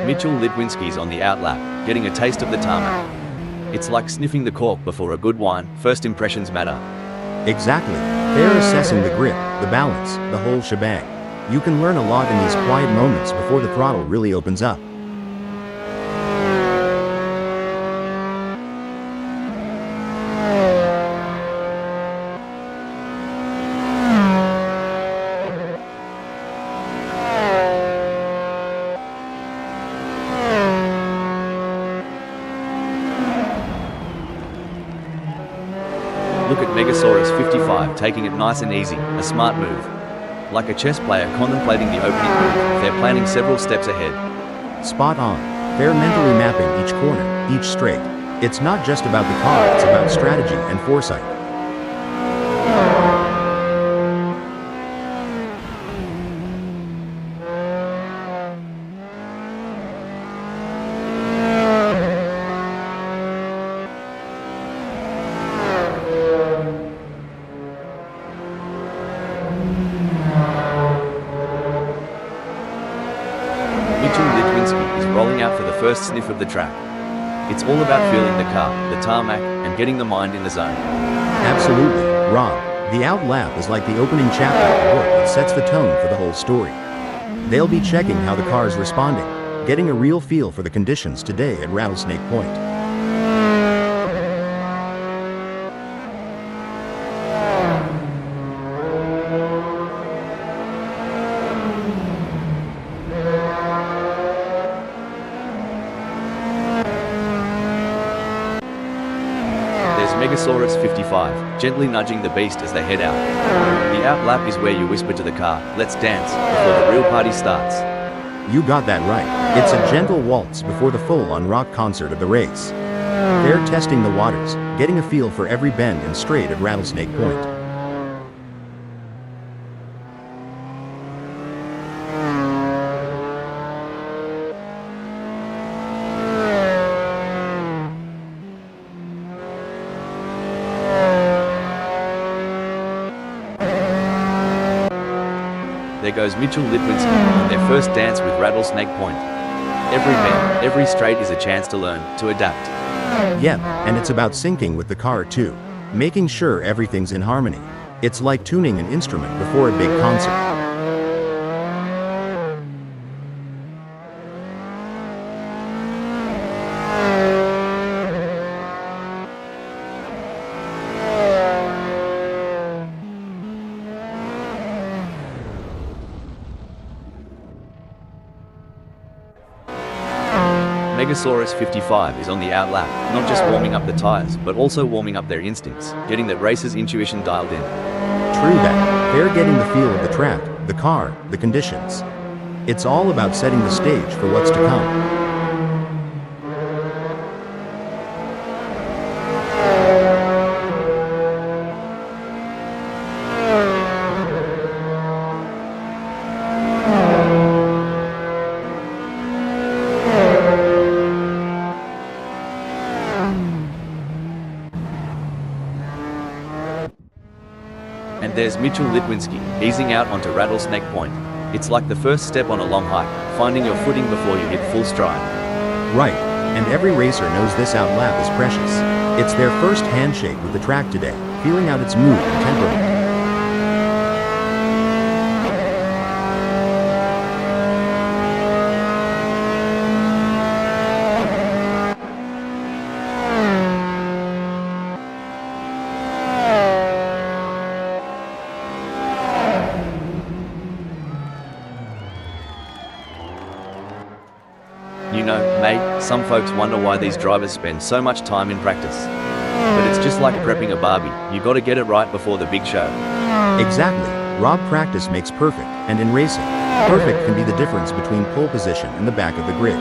Mitchell Litwinski's on the outlap, getting a taste of the tarmac. It's like sniffing the cork before a good wine. First impressions matter. Exactly. They're assessing the grip, the balance, the whole shebang. You can learn a lot in these quiet moments before the throttle really opens up. Look at Megasaurus 55 taking it nice and easy, a smart move. Like a chess player contemplating the opening move, they're planning several steps ahead. Spot on. They're mentally mapping each corner, each straight. It's not just about the car, it's about strategy and foresight. Mitchell Litwinski is rolling out for the first sniff of the track. It's all about feeling the car, the tarmac, and getting the mind in the zone. Absolutely, Rob. The out lap is like the opening chapter of a book that sets the tone for the whole story. They'll be checking how the car is responding, getting a real feel for the conditions today at Rattlesnake Point. Megasaurus 55, gently nudging the beast as they head out. The out lap is where you whisper to the car, "Let's dance," before the real party starts. You got that right. It's a gentle waltz before the full-on rock concert of the race. They're testing the waters, getting a feel for every bend and straight at Rattlesnake Point. There goes Mitchell Litwinski on their first dance with Rattlesnake Point. Every bend, every straight is a chance to learn, to adapt. Yep, and it's about syncing with the car too. Making sure everything's in harmony. It's like tuning an instrument before a big concert. Megasaurus 55 is on the out lap, not just warming up the tires, but also warming up their instincts, getting that racer's intuition dialed in. True that. They're getting the feel of the track, the car, the conditions. It's all about setting the stage for what's to come. And there's Mitchell Litwinski, easing out onto Rattlesnake Point. It's like the first step on a long hike, finding your footing before you hit full stride. Right, and every racer knows this out lap is precious. It's their first handshake with the track today, feeling out its mood and temperament. You know, mate, some folks wonder why these drivers spend so much time in practice. But it's just like prepping a Barbie, you gotta get it right before the big show. Exactly. Rob, practice makes perfect, and in racing, perfect can be the difference between pole position and the back of the grid.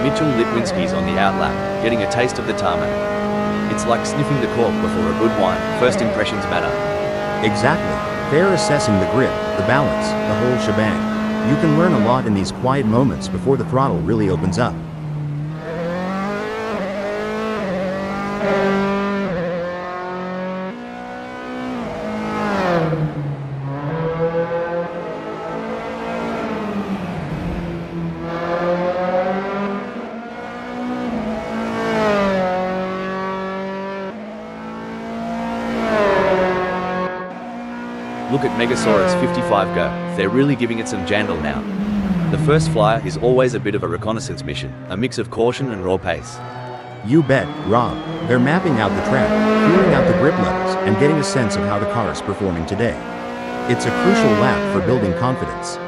Mitchell Litwinski's on the out lap, getting a taste of the tarmac. It's like sniffing the cork before a good wine. First impressions matter. Exactly. They're assessing the grip, the balance, the whole shebang. You can learn a lot in these quiet moments before the throttle really opens up. Look at Megasaurus 55 go, they're really giving it some jandal now. The first flyer is always a bit of a reconnaissance mission, a mix of caution and raw pace. You bet, Rob. They're mapping out the track, feeling out the grip levels, and getting a sense of how the car is performing today. It's a crucial lap for building confidence.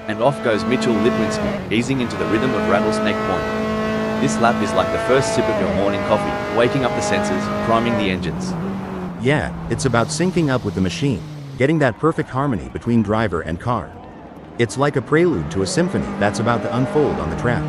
And off goes Mitchell Litwinski, easing into the rhythm of Rattlesnake Point. This lap is like the first sip of your morning coffee, waking up the senses, priming the engines. Yeah, it's about syncing up with the machine, getting that perfect harmony between driver and car. It's like a prelude to a symphony that's about to unfold on the track.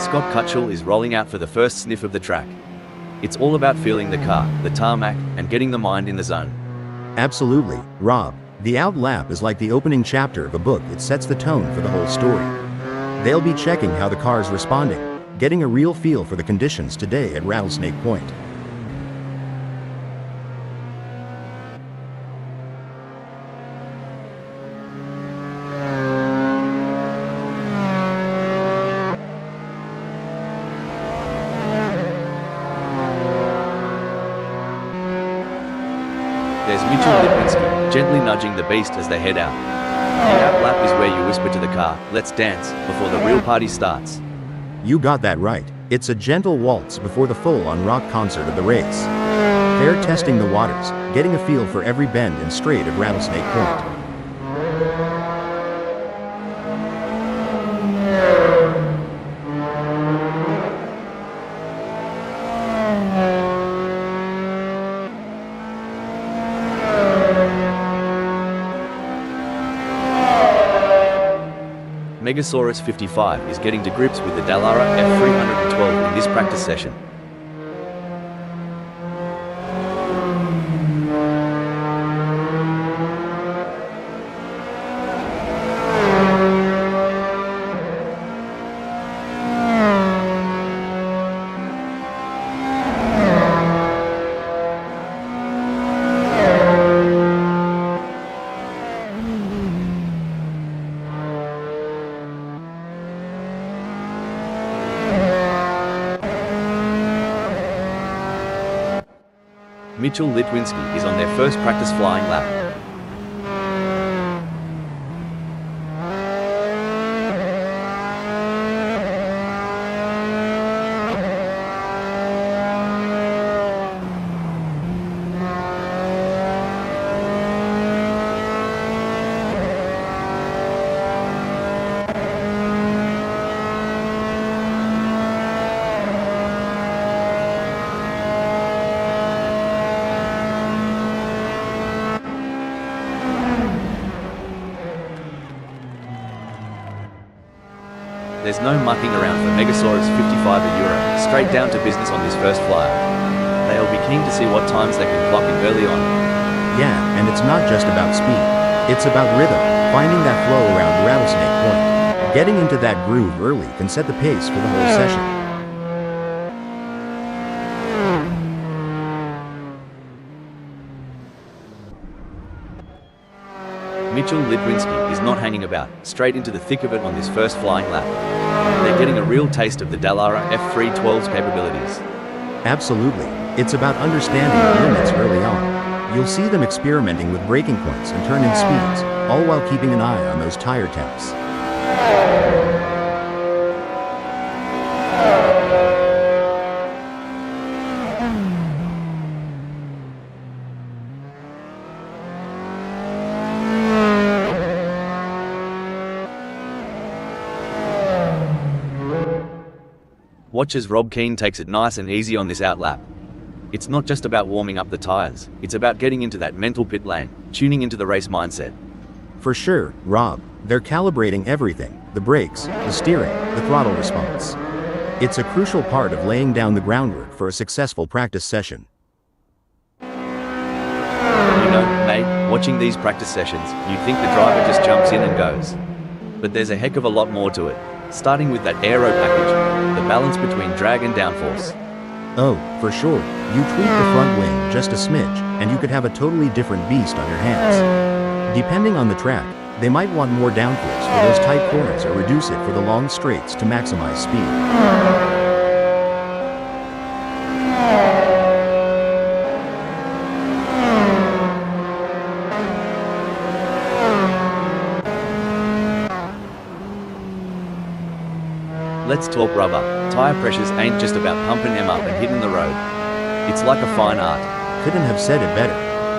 Scott Cutchell is rolling out for the first sniff of the track. It's all about feeling the car, the tarmac, and getting the mind in the zone. Absolutely, Rob. The out lap is like the opening chapter of a book. It sets the tone for the whole story. They'll be checking how the car's responding, getting a real feel for the conditions today at Rattlesnake Point. There's Mitchell gently nudging the beast as they head out. The out lap is where you whisper to the car, "Let's dance," before the real party starts. You got that right. It's a gentle waltz before the full-on rock concert of the race. They're testing the waters, getting a feel for every bend and straight of Rattlesnake Point. Megasaurus 55 is getting to grips with the Dallara F312 in this practice session. Mitchell Litwinski is on their first practice flying lap. There's no mucking around for Megasaurus 55 at Euro, straight down to business on this first flyer. They'll be keen to see what times they can clock in early on. Yeah, and it's not just about speed. It's about rhythm, finding that flow around Rattlesnake Point. Getting into that groove early can set the pace for the whole session. Mitchell Litwinski is not hanging about, straight into the thick of it on this first flying lap. They're getting a real taste of the Dallara F312's capabilities. Absolutely. It's about understanding the limits early on. You'll see them experimenting with braking points and turn-in speeds, all while keeping an eye on those tire temps. Watch as Rob Keane takes it nice and easy on this out lap. It's not just about warming up the tyres, it's about getting into that mental pit lane, tuning into the race mindset. For sure, Rob. They're calibrating everything: the brakes, the steering, the throttle response. It's a crucial part of laying down the groundwork for a successful practice session. You know, mate, watching these practice sessions, you'd think the driver just jumps in and goes. But there's a heck of a lot more to it, starting with that aero package, the balance between drag and downforce. Oh, for sure. You tweak the front wing just a smidge, and you could have a totally different beast on your hands. Depending on the track, they might want more downforce for those tight corners or reduce it for the long straights to maximize speed. Let's talk rubber. Tire pressures ain't just about pumping them up and hitting the road. It's like a fine art. Couldn't have said it better.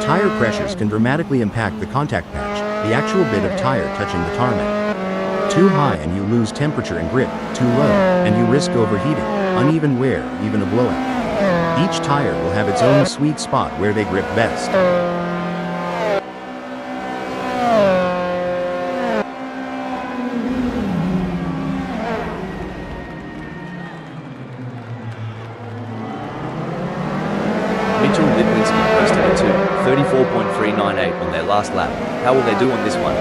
Tire pressures can dramatically impact the contact patch, the actual bit of tire touching the tarmac. Too high and you lose temperature and grip, too low, and you risk overheating, uneven wear, even a blowout. Each tire will have its own sweet spot where they grip best. Mitchell Litwinski posted a 34.398 on their last lap. How will they do on this one?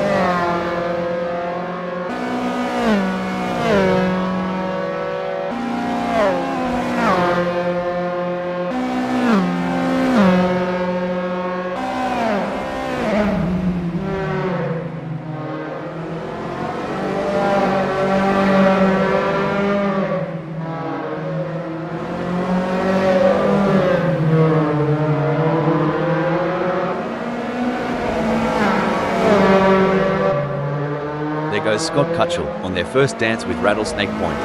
There goes Scott Cutchell on their first dance with Rattlesnake Point.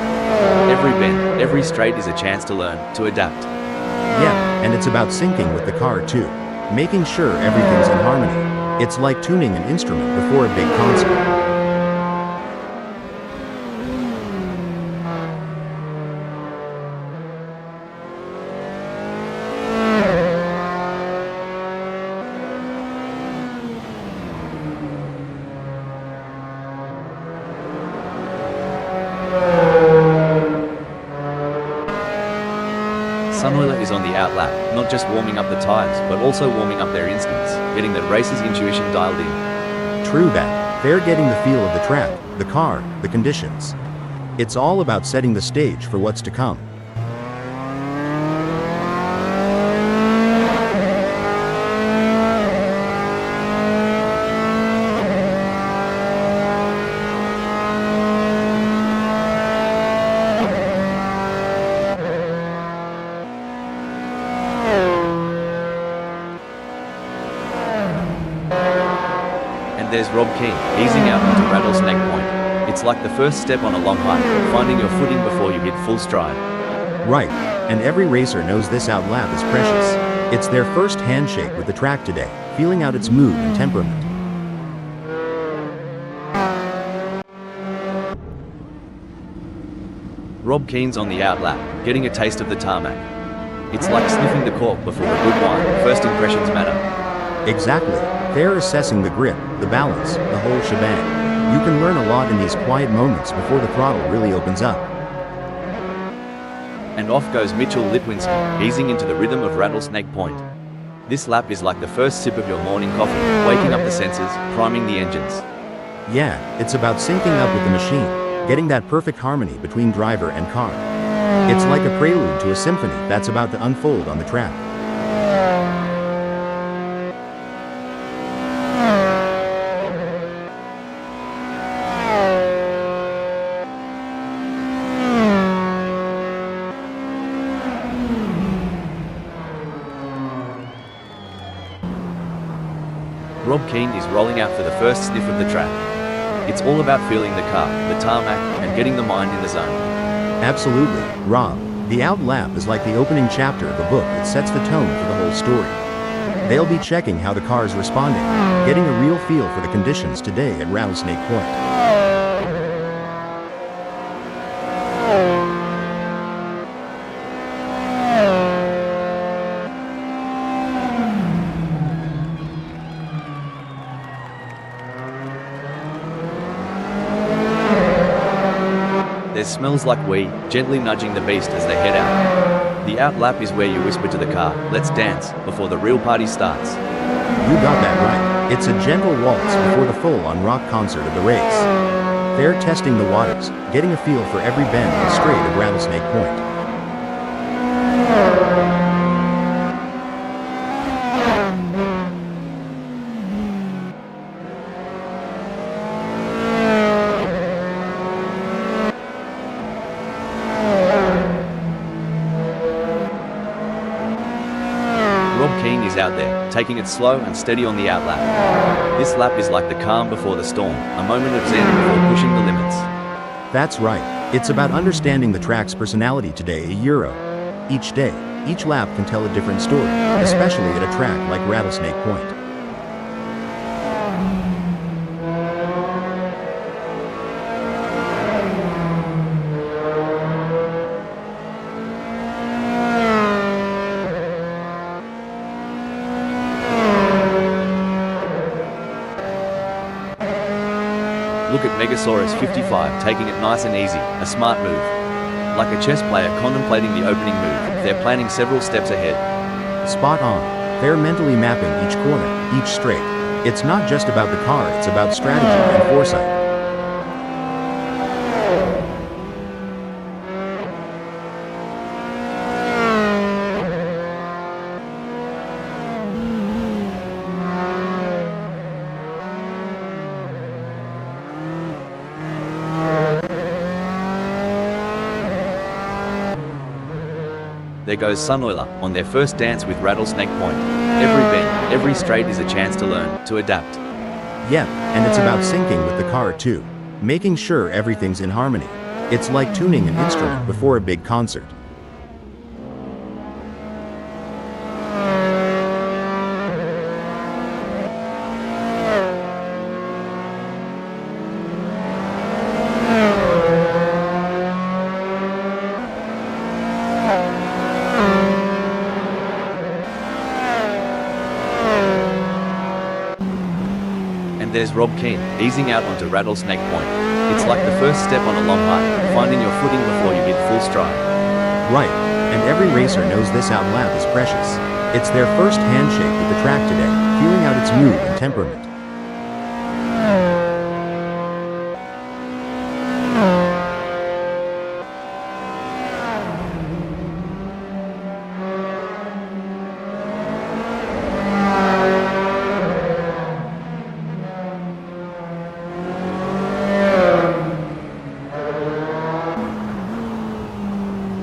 Every bend, every straight is a chance to learn, to adapt. Yeah, and it's about syncing with the car too. Making sure everything's in harmony. It's like tuning an instrument before a big concert. Sunoiler is on the outlap, not just warming up the tires, but also warming up their instincts, getting the racer's intuition dialed in. True that. They're getting the feel of the track, the car, the conditions. It's all about setting the stage for what's to come. There's Rob Keane, easing out onto Rattlesnake Point. It's like the first step on a long hike, finding your footing before you hit full stride. Right, and every racer knows this outlap is precious. It's their first handshake with the track today, feeling out its mood and temperament. Rob Keane's on the outlap, getting a taste of the tarmac. It's like sniffing the cork before a good wine. First impressions matter. Exactly. They're assessing the grip, the balance, the whole shebang. You can learn a lot in these quiet moments before the throttle really opens up. And off goes Mitchell Litwinski, easing into the rhythm of Rattlesnake Point. This lap is like the first sip of your morning coffee, waking up the senses, priming the engines. Yeah, it's about syncing up with the machine, getting that perfect harmony between driver and car. It's like a prelude to a symphony that's about to unfold on the track. Rob Keane is rolling out for the first sniff of the track. It's all about feeling the car, the tarmac, and getting the mind in the zone. Absolutely, Rob. The out lap is like the opening chapter of a book that sets the tone for the whole story. They'll be checking how the car's responding, getting a real feel for the conditions today at Rattlesnake Point. There's smells like wee, gently nudging the beast as they head out. The out lap is where you whisper to the car, "Let's dance," before the real party starts. You got that right. It's a gentle waltz before the full-on rock concert of the race. They're testing the waters, getting a feel for every bend and straight of Rattlesnake Point. Rob Keane is out there, taking it slow and steady on the out lap. This lap is like the calm before the storm, a moment of zen before pushing the limits. That's right. It's about understanding the track's personality today, a Euro. Each day, each lap can tell a different story, especially at a track like Rattlesnake Point. Look at Megasaurus 55 taking it nice and easy, a smart move. Like a chess player contemplating the opening move, they're planning several steps ahead. Spot on. They're mentally mapping each corner, each straight. It's not just about the car, it's about strategy and foresight. There goes Sunoiler on their first dance with Rattlesnake Point. Every bend, every straight is a chance to learn, to adapt. Yep, and it's about syncing with the car too. Making sure everything's in harmony. It's like tuning an instrument before a big concert. There's Rob Keane, easing out onto Rattlesnake Point. It's like the first step on a long hike, finding your footing before you hit full stride. Right, and every racer knows this out lap is precious. It's their first handshake with the track today, feeling out its mood and temperament.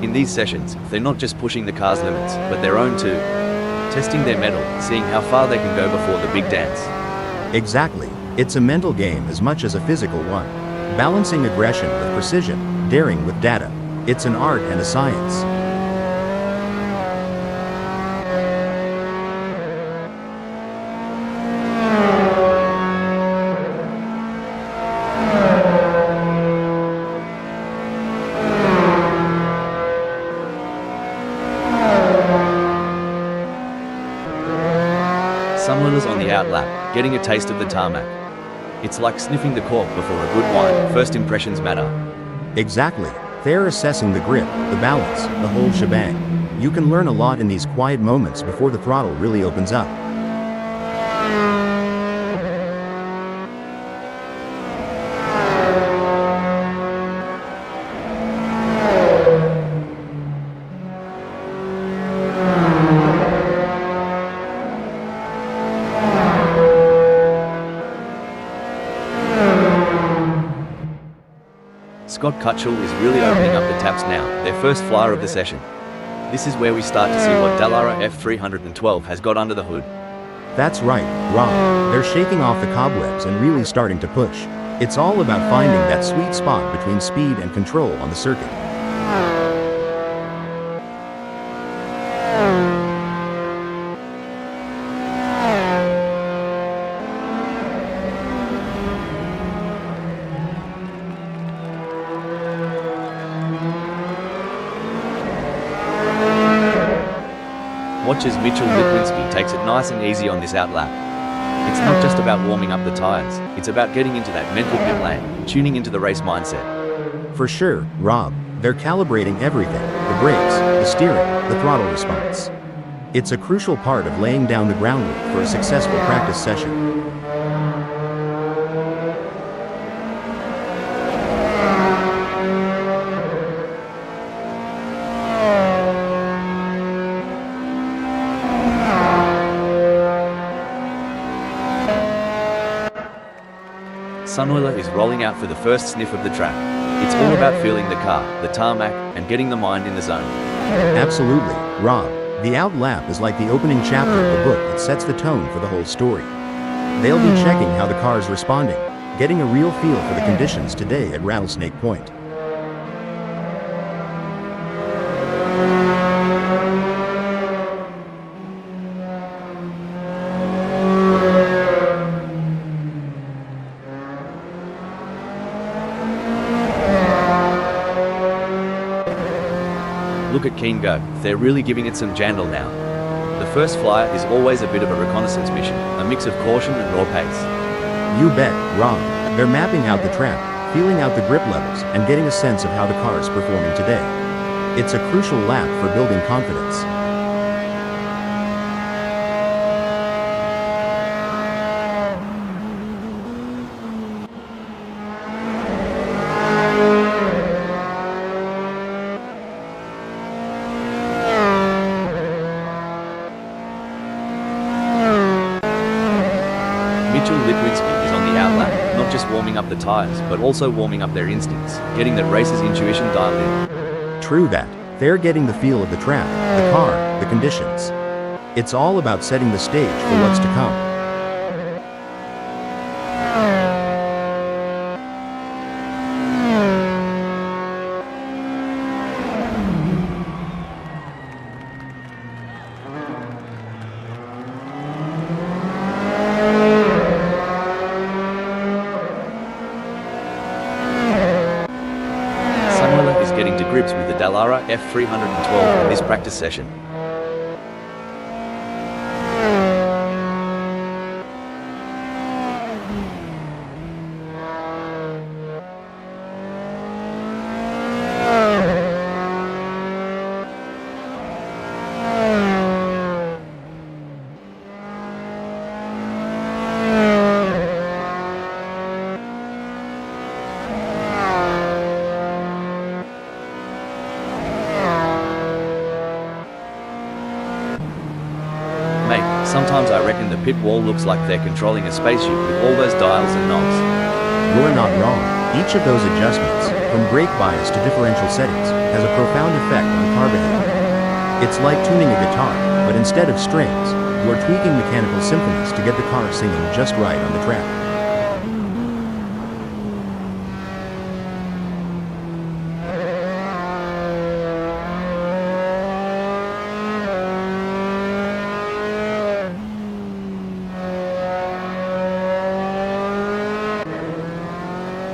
In these sessions, they're not just pushing the car's limits, but their own too. Testing their mettle, seeing how far they can go before the big dance. Exactly. It's a mental game as much as a physical one. Balancing aggression with precision, daring with data. It's an art and a science. Someone on the outlap, getting a taste of the tarmac. It's like sniffing the cork before a good wine. First impressions matter. Exactly. They're assessing the grip, the balance, the whole shebang. You can learn a lot in these quiet moments before the throttle really opens up. Scott Cutchell is really opening up the taps now, their first flyer of the session. This is where we start to see what Dallara F312 has got under the hood. That's right, Rob. They're shaking off the cobwebs and really starting to push. It's all about finding that sweet spot between speed and control on the circuit. Watch as Mitchell Litwinski takes it nice and easy on this outlap. It's not just about warming up the tires, it's about getting into that mental pit lane, tuning into the race mindset. For sure, Rob. They're calibrating everything, the brakes, the steering, the throttle response. It's a crucial part of laying down the groundwork for a successful practice session. Sunoiler is rolling out for the first sniff of the track. It's all about feeling the car, the tarmac, and getting the mind in the zone. Absolutely, Rob. The out lap is like the opening chapter of a book that sets the tone for the whole story. They'll be checking how the car's responding, getting a real feel for the conditions today at Rattlesnake Point. Look at Keane go, they're really giving it some jandle now. The first flyer is always a bit of a reconnaissance mission, a mix of caution and raw pace. You bet, Rob. They're mapping out the track, feeling out the grip levels, and getting a sense of how the car's performing today. It's a crucial lap for building confidence. Mitchell Lipwinski is on the outlap, not just warming up the tires, but also warming up their instincts, getting that racer's intuition dialed in. True that. They're getting the feel of the track, the car, the conditions. It's all about setting the stage for what's to come. Is getting to grips with the Dallara F312 in this practice session. Sometimes I reckon the pit wall looks like they're controlling a spaceship with all those dials and knobs. You're not wrong. Each of those adjustments, from brake bias to differential settings, has a profound effect on car behavior. It's like tuning a guitar, but instead of strings, you're tweaking mechanical symphonies to get the car singing just right on the track.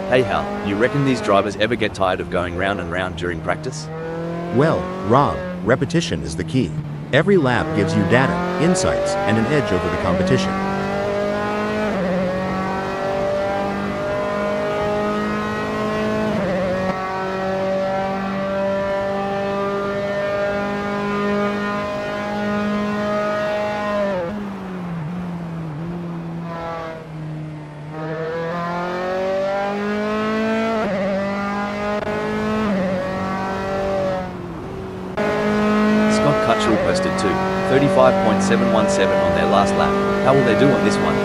Hey Hal, you reckon these drivers ever get tired of going round and round during practice? Well, Rob, repetition is the key. Every lap gives you data, insights, and an edge over the competition. Posted to 35.717 on their last lap. How will they do on this one?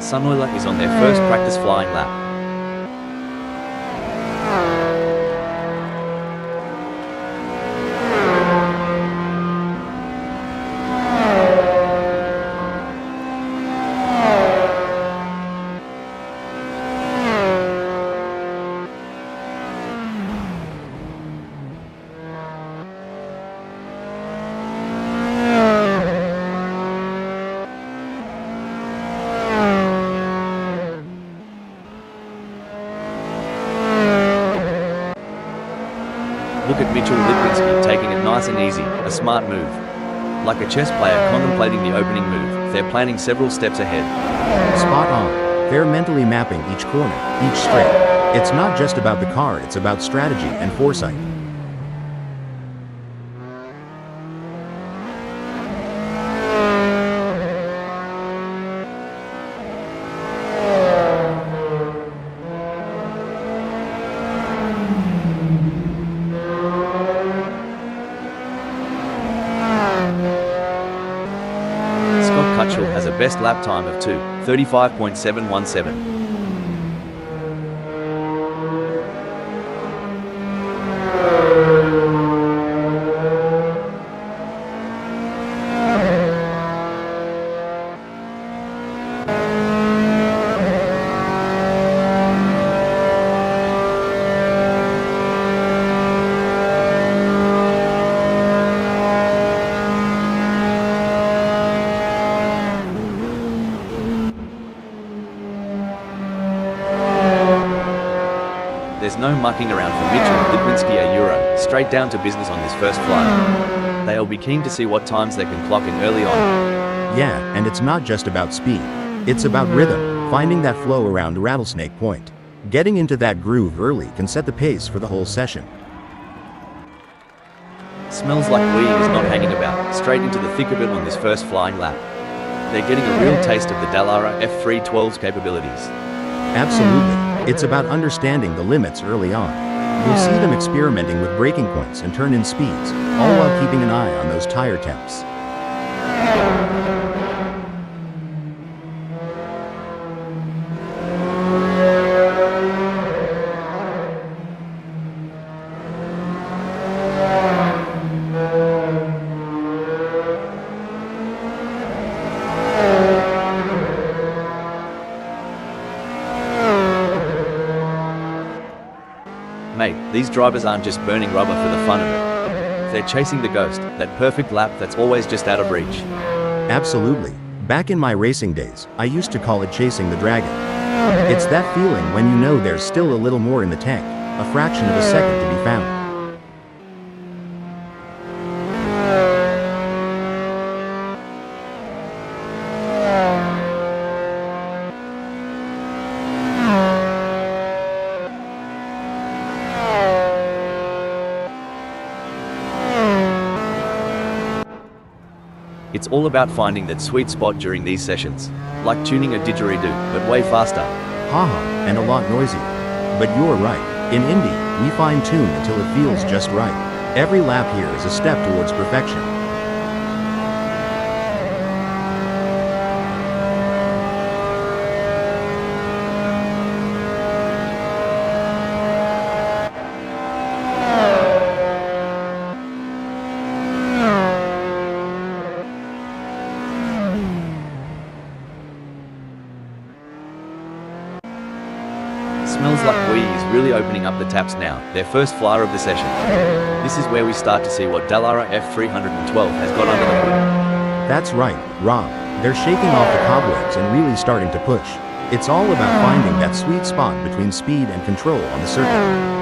Sunoiler is on their first practice flying lap. Look at Mitchell Lipwinski taking it nice and easy, a smart move. Like a chess player contemplating the opening move, they're planning several steps ahead. Spot on. They're mentally mapping each corner, each straight. It's not just about the car, it's about strategy and foresight. Has a best lap time of 2:35.717. There's no mucking around for Mitchell Lipwinski a Euro, straight down to business on this first flight. They'll be keen to see what times they can clock in early on. Yeah, and it's not just about speed. It's about rhythm, finding that flow around Rattlesnake Point. Getting into that groove early can set the pace for the whole session. Smells like weed is not hanging about, straight into the thick of it on this first flying lap. They're getting a real taste of the Dallara F312's capabilities. Absolutely. It's about understanding the limits early on. You'll see them experimenting with braking points and turn-in speeds, all while keeping an eye on those tire temps. Mate, these drivers aren't just burning rubber for the fun of it. They're chasing the ghost, that perfect lap that's always just out of reach. Absolutely. Back in my racing days, I used to call it chasing the dragon. It's that feeling when you know there's still a little more in the tank, a fraction of a second to be found. It's all about finding that sweet spot during these sessions, like tuning a didgeridoo, but way faster. Haha, and a lot noisier. But you're right. In Indy, we fine-tune until it feels just right. Every lap here is a step towards perfection. Smells like Wii is really opening up the taps now, their first flyer of the session. This is where we start to see what Dallara F312 has got under the hood. That's right, Rob. They're shaking off the cobwebs and really starting to push. It's all about finding that sweet spot between speed and control on the circuit.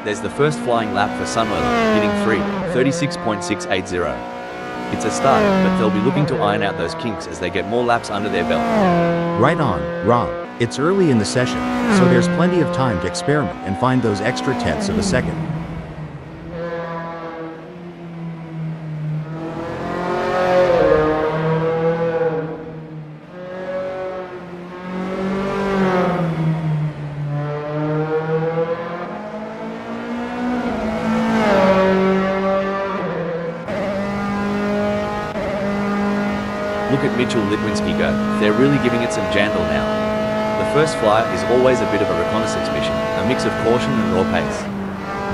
There's the first flying lap for Sunweather, hitting 36.680. It's a start, but they'll be looking to iron out those kinks as they get more laps under their belt. Right on, Rob. It's early in the session, so there's plenty of time to experiment and find those extra tenths of a second. Look at Mitchell Litwinski go, they're really giving it some jandle now. The first flyer is always a bit of a reconnaissance mission, a mix of caution and raw pace.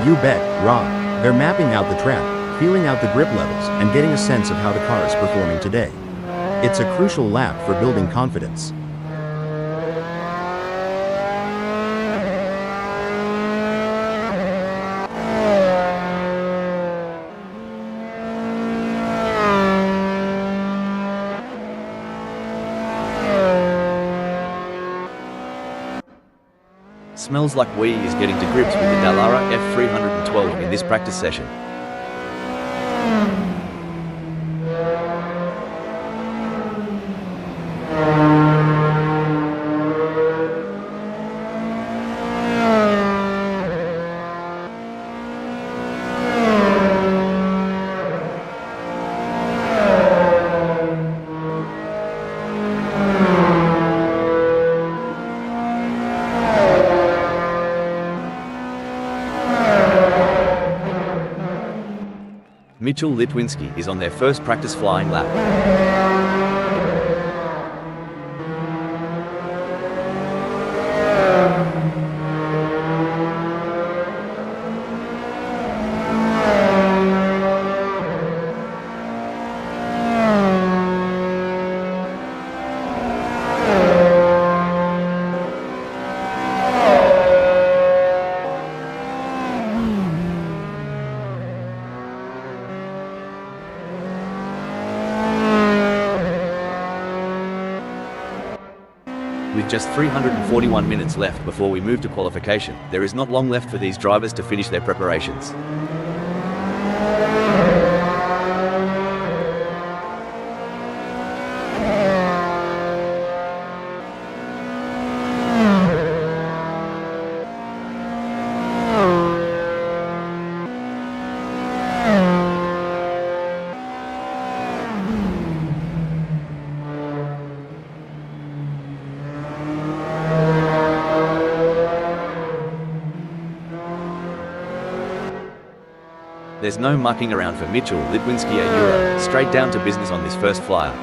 You bet, Rob. They're mapping out the track, feeling out the grip levels, and getting a sense of how the car is performing today. It's a crucial lap for building confidence. Smells like Wii is getting to grips with the Dallara F312 in this practice session. Mitchell Litwinski is on their first practice flying lap. With just 341 minutes left before we move to qualification, there is not long left for these drivers to finish their preparations. There's no mucking around for Mitchell, Litwinski and Euro, straight down to business on this first flyer.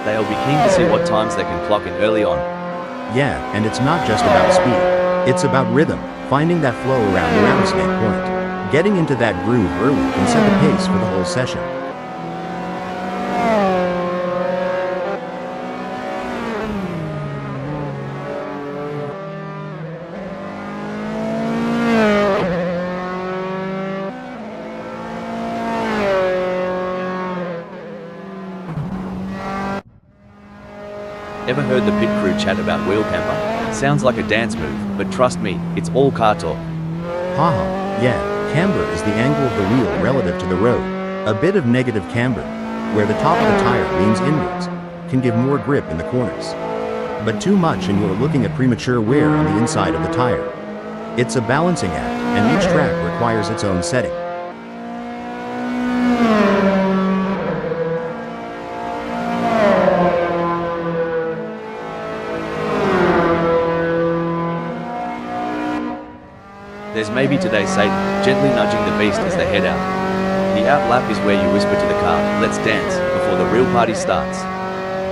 They'll be keen to see what times they can clock in early on. Yeah, and it's not just about speed. It's about rhythm, finding that flow around the Rattlesnake point. Getting into that groove early can set the pace for the whole session. Ever heard the pit crew chat about wheel camber? Sounds like a dance move, but trust me, it's all car talk. Haha, yeah, camber is the angle of the wheel relative to the road. A bit of negative camber, where the top of the tire leans inwards, can give more grip in the corners. But too much and you're looking at premature wear on the inside of the tire. It's a balancing act, and each track requires its own setting. There's maybe today's Satan, gently nudging the beast as they head out. The out lap is where you whisper to the car, "Let's dance," before the real party starts.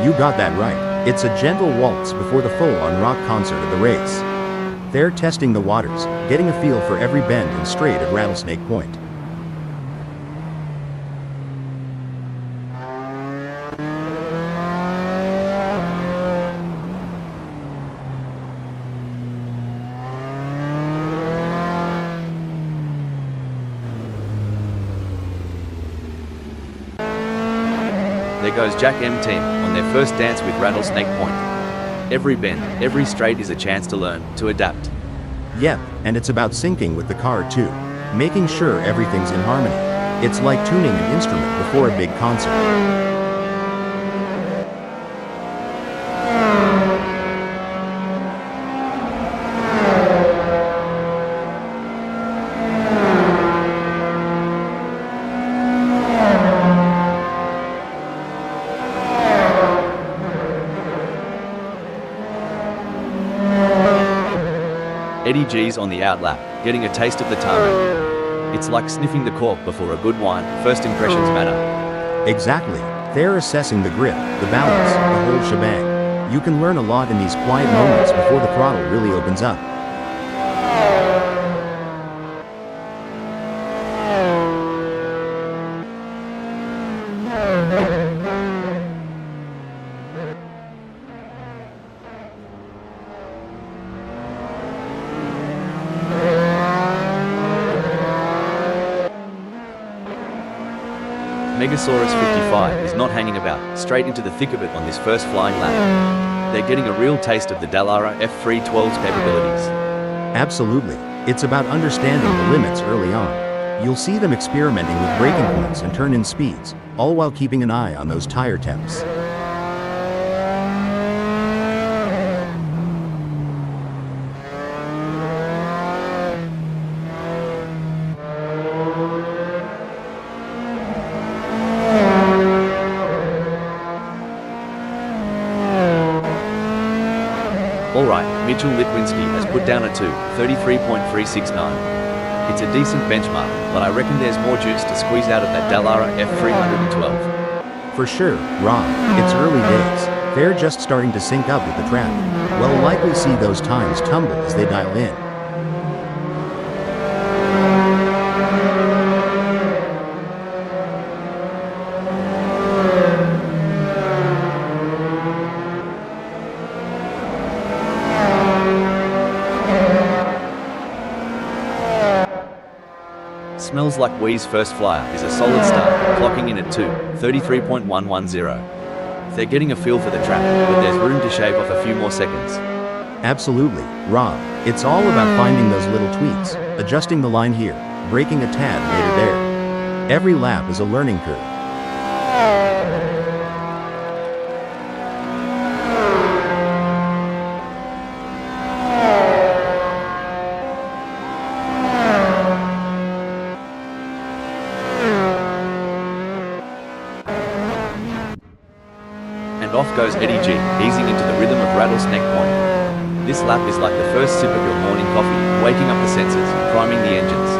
You got that right. It's a gentle waltz before the full-on rock concert of the race. They're testing the waters, getting a feel for every bend and straight at Rattlesnake Point. There goes Jack M team, on their first dance with Rattlesnake Point. Every bend, every straight is a chance to learn, to adapt. Yep, and it's about syncing with the car too. Making sure everything's in harmony. It's like tuning an instrument before a big concert. Eddie G's on the out lap, getting a taste of the tarmac. It's like sniffing the cork before a good wine, first impressions matter. Exactly. They're assessing the grip, the balance, the whole shebang. You can learn a lot in these quiet moments before the throttle really opens up. Megasaurus 55 is not hanging about, straight into the thick of it on this first flying lap. They're getting a real taste of the Dallara F312's capabilities. Absolutely. It's about understanding the limits early on. You'll see them experimenting with braking points and turn-in speeds, all while keeping an eye on those tire temps. Alright, Mitchell Litwinski has put down a 2:33.369. It's a decent benchmark, but I reckon there's more juice to squeeze out of that Dallara F312. For sure, Rob, it's early days. They're just starting to sync up with the track. We'll likely see those times tumble as they dial in. Smells Like Wee's first flyer is a solid start, clocking in at 2:33.110. They're getting a feel for the track, but there's room to shave off a few more seconds. Absolutely, Rob. It's all about finding those little tweaks, adjusting the line here, braking a tad later there. Every lap is a learning curve. And off goes Eddie G, easing into the rhythm of Rattlesnake Point. This lap is like the first sip of your morning coffee, waking up the senses, priming the engines.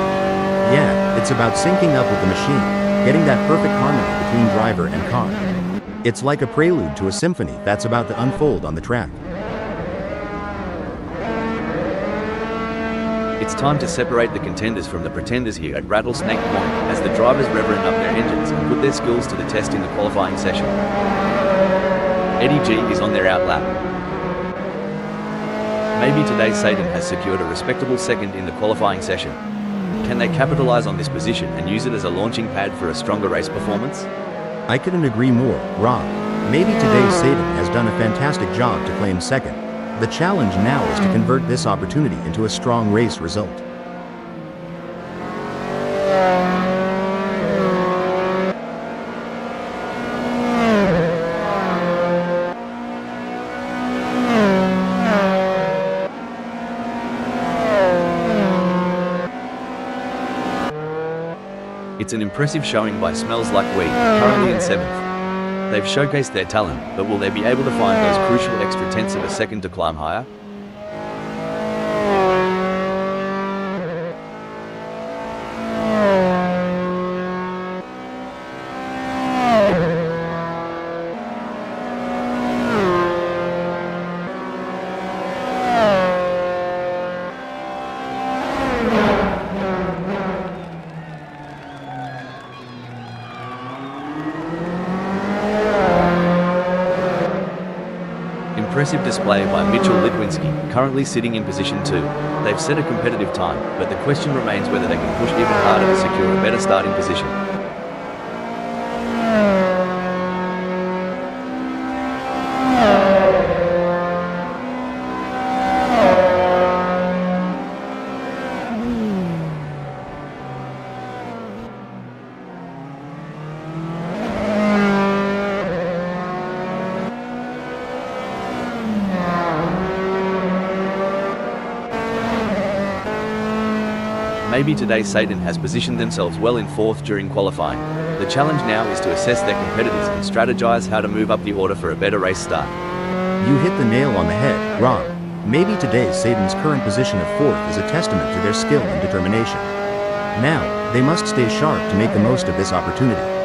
Yeah, it's about syncing up with the machine, getting that perfect harmony between driver and car. It's like a prelude to a symphony that's about to unfold on the track. It's time to separate the contenders from the pretenders here at Rattlesnake Point as the drivers reverend up their engines and put their skills to the test in the qualifying session. Eddie G is on their out lap. Maybe today Satan has secured a respectable second in the qualifying session. Can they capitalize on this position and use it as a launching pad for a stronger race performance? I couldn't agree more, Rob. Maybe today Satan has done a fantastic job to claim second. The challenge now is to convert this opportunity into a strong race result. It's an impressive showing by Smells Like Weed, currently in 7th. They've showcased their talent, but will they be able to find those crucial extra tenths of a second to climb higher? Impressive display by Mitchell Litwinski, currently sitting in position 2. They've set a competitive time, but the question remains whether they can push even harder to secure a better starting position. Maybe today Satan has positioned themselves well in 4th during qualifying. The challenge now is to assess their competitors and strategize how to move up the order for a better race start. You hit the nail on the head, Rob. Maybe today Satan's current position of 4th is a testament to their skill and determination. Now, they must stay sharp to make the most of this opportunity.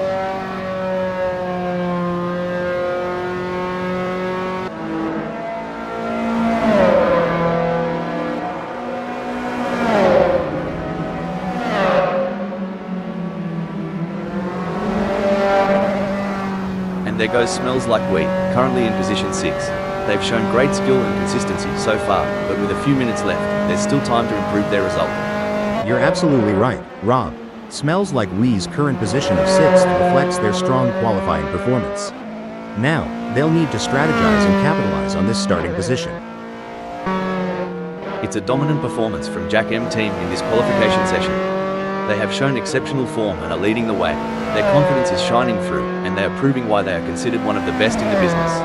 And there goes Smells Like Weed, currently in position 6. They've shown great skill and consistency so far, but with a few minutes left, there's still time to improve their result. You're absolutely right, Rob. Smells Like Weed's current position of 6th reflects their strong qualifying performance. Now, they'll need to strategize and capitalize on this starting position. It's a dominant performance from Jack M team in this qualification session. They have shown exceptional form and are leading the way. Their confidence is shining through, and they are proving why they are considered one of the best in the business.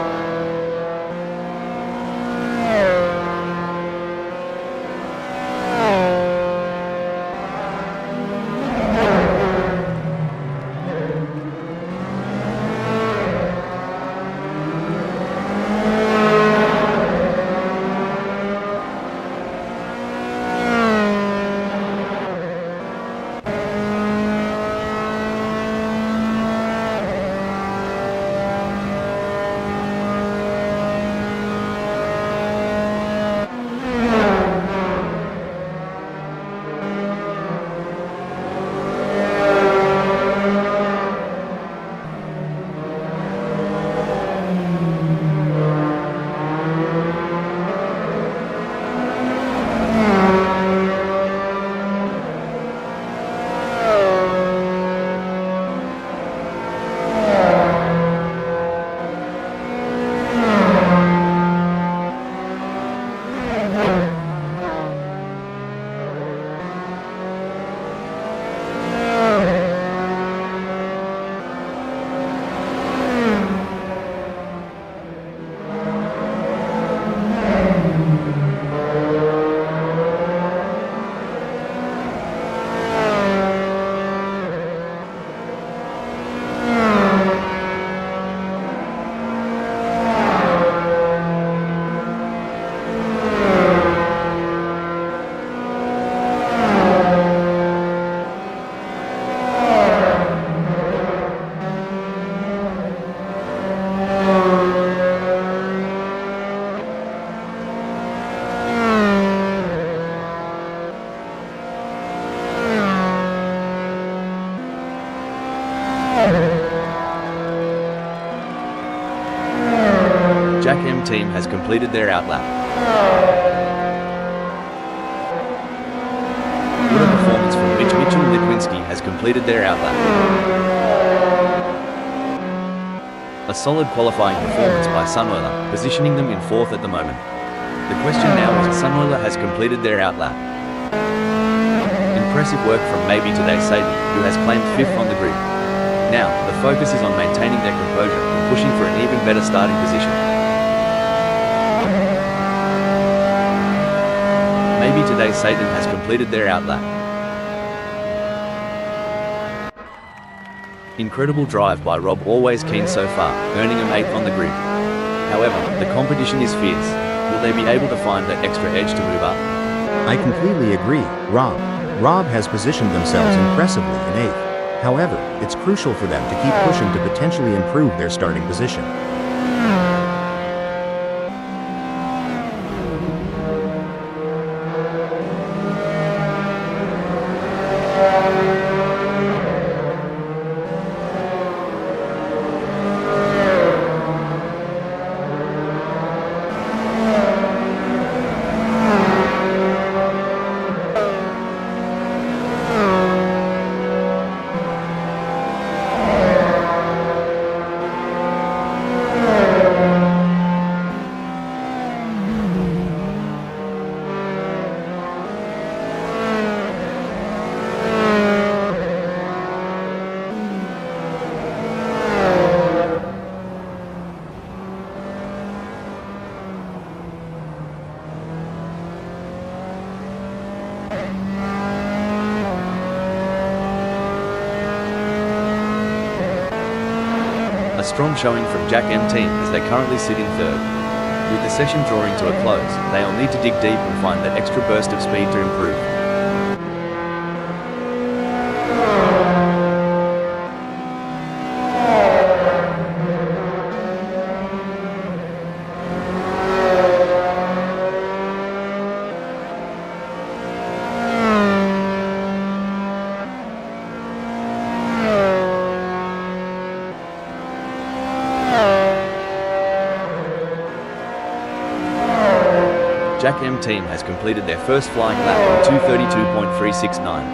Jack M team has completed their outlap. What a performance from Mitchell Litwinski has completed their outlap. A solid qualifying performance by Sunweiler, positioning them in 4th at the moment. The question now is Sunweiler has completed their outlap. Impressive work from maybe today Satan, who has claimed 5th on the grid. Now, the focus is on maintaining their composure and pushing for an even better starting position. Maybe today Satan has completed their outlap. Incredible drive by Rob, always keen so far, earning him 8th on the grid. However, the competition is fierce. Will they be able to find that extra edge to move up? I completely agree, Rob has positioned themselves impressively in 8th. However, it's crucial for them to keep pushing to potentially improve their starting position. A strong showing from Jack M team as they currently sit in 3rd. With the session drawing to a close, they'll need to dig deep and find that extra burst of speed to improve. Jack M team has completed their first flying lap in 2:32.369.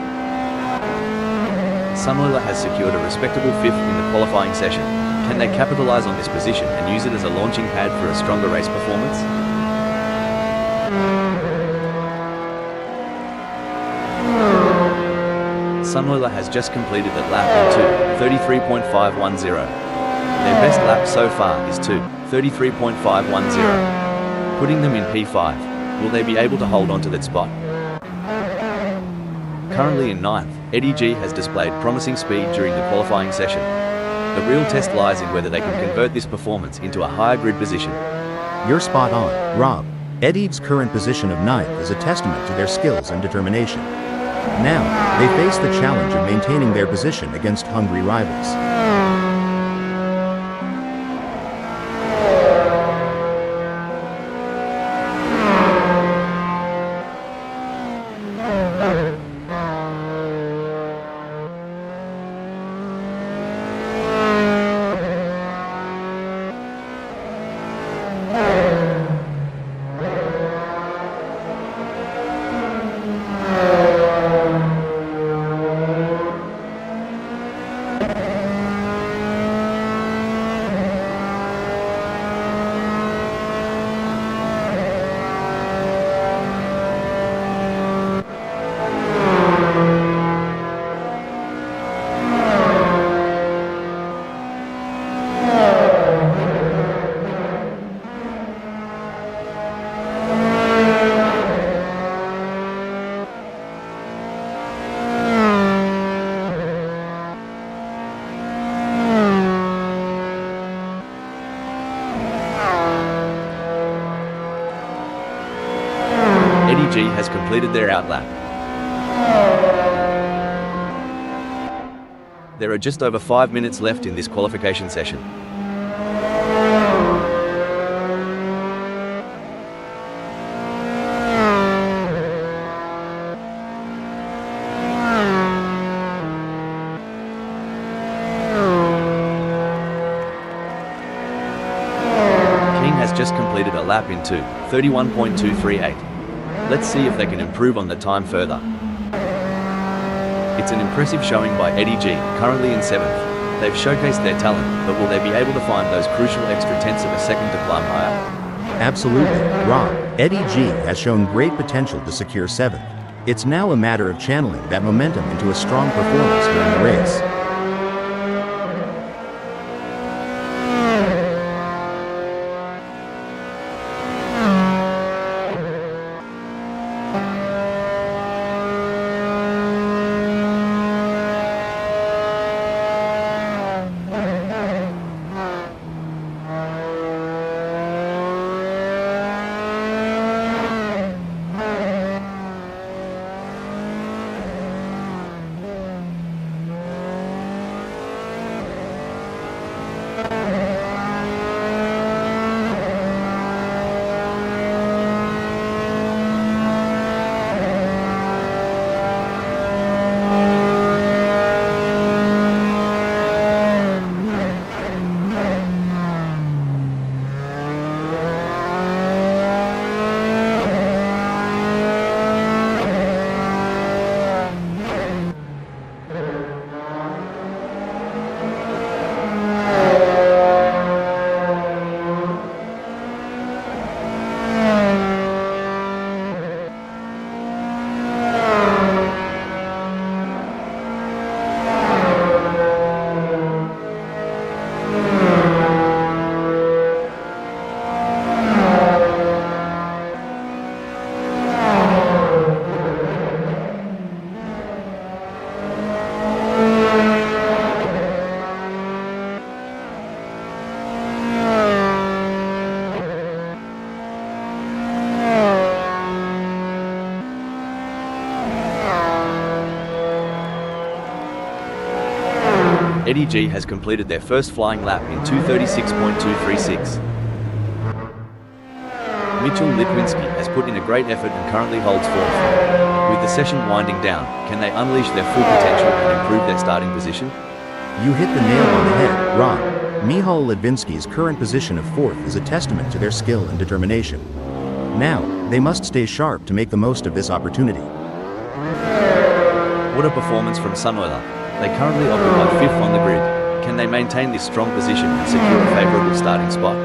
Sunweiler has secured a respectable 5th in the qualifying session. Can they capitalize on this position and use it as a launching pad for a stronger race performance? Sunweiler has just completed that lap in 2:33.510. Their best lap so far is 2:33.510, putting them in P5. Will they be able to hold on to that spot? Currently in 9th, Eddie G has displayed promising speed during the qualifying session. The real test lies in whether they can convert this performance into a higher grid position. You're spot on, Rob. Eddie's current position of 9th is a testament to their skills and determination. Now, they face the challenge of maintaining their position against hungry rivals. Eddie G has completed their outlap. There are just over 5 minutes left in this qualification session. just completed a lap in 2:31.238. Let's see if they can improve on the time further. It's an impressive showing by Eddie G, currently in 7th. They've showcased their talent, but will they be able to find those crucial extra tenths of a second to climb higher? Absolutely, Rob. Eddie G has shown great potential to secure 7th. It's now a matter of channeling that momentum into a strong performance during the race. Eddie G has completed their first flying lap in 2:36.236. Mitchell Litwinski has put in a great effort and currently holds 4th. With the session winding down, can they unleash their full potential and improve their starting position? You hit the nail on the head, Rob. Michal Litwinski's current position of 4th is a testament to their skill and determination. Now, they must stay sharp to make the most of this opportunity. What a performance from Sunoiler. They currently occupy 5th on the grid. Can they maintain this strong position and secure a favourable starting spot?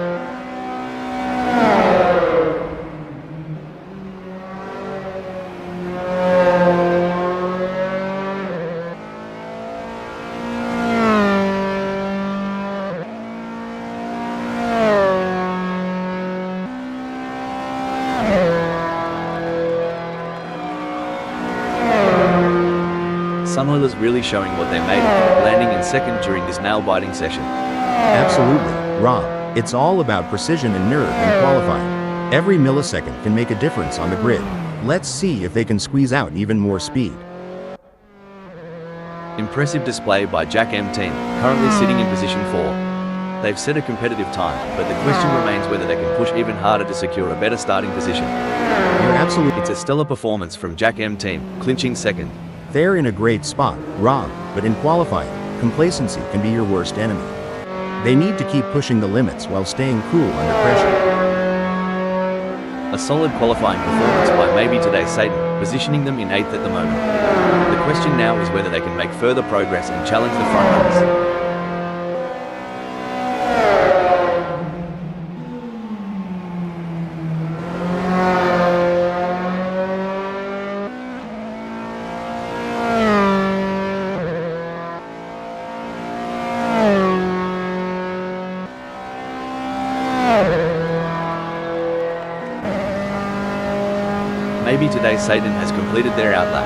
Sunoiler's really showing what they're made of, landing in 2nd during this nail-biting session. Absolutely, Rob. It's all about precision and nerve in qualifying. Every millisecond can make a difference on the grid. Let's see if they can squeeze out even more speed. Impressive display by Jack M Team, currently sitting in position 4. They've set a competitive time, but the question remains whether they can push even harder to secure a better starting position. You're absolutely. It's a stellar performance from Jack M Team, clinching 2nd. They're in a great spot, Rob, but in qualifying, complacency can be your worst enemy. They need to keep pushing the limits while staying cool under pressure. A solid qualifying performance by maybe today Satan, positioning them in 8th at the moment. The question now is whether they can make further progress and challenge the frontrunners. Maybe today Satan has completed their outlap.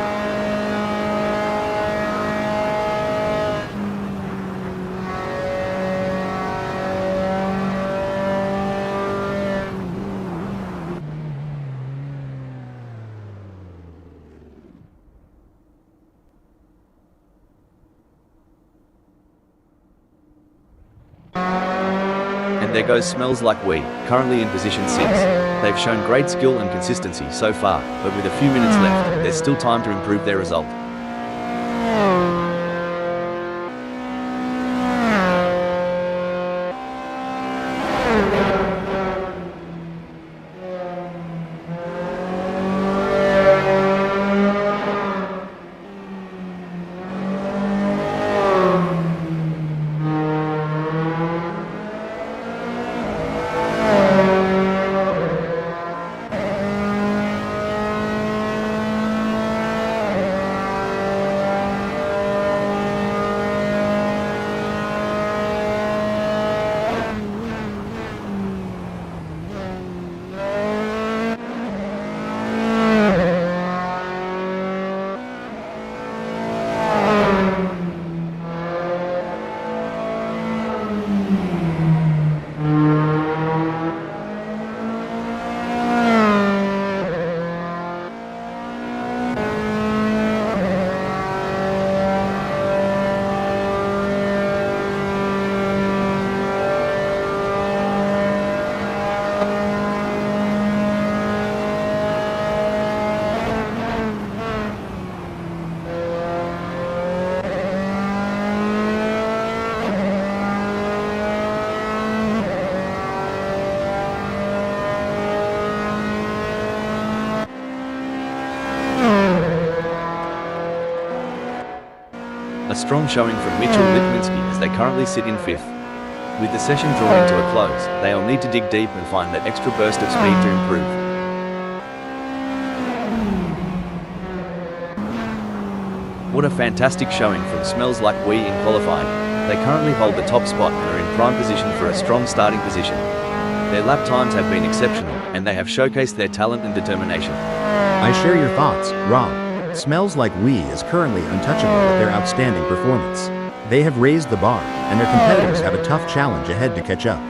And there goes Smells Like We, currently in position 6. They've shown great skill and consistency so far, but with a few minutes left, there's still time to improve their result. strong showing from Mitchell Litwinski as they currently sit in 5th. With the session drawing to a close, they'll need to dig deep and find that extra burst of speed to improve. What a fantastic showing from Smells Like We in qualifying. They currently hold the top spot and are in prime position for a strong starting position. Their lap times have been exceptional, and they have showcased their talent and determination. I share your thoughts, Rob. Smells Like We is currently untouchable with their outstanding performance. They have raised the bar, and their competitors have a tough challenge ahead to catch up.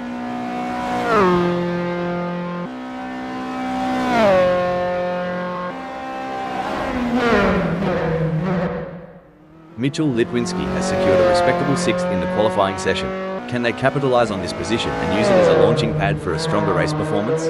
Mitchell Litwinski has secured a respectable 6th in the qualifying session. Can they capitalize on this position and use it as a launching pad for a stronger race performance?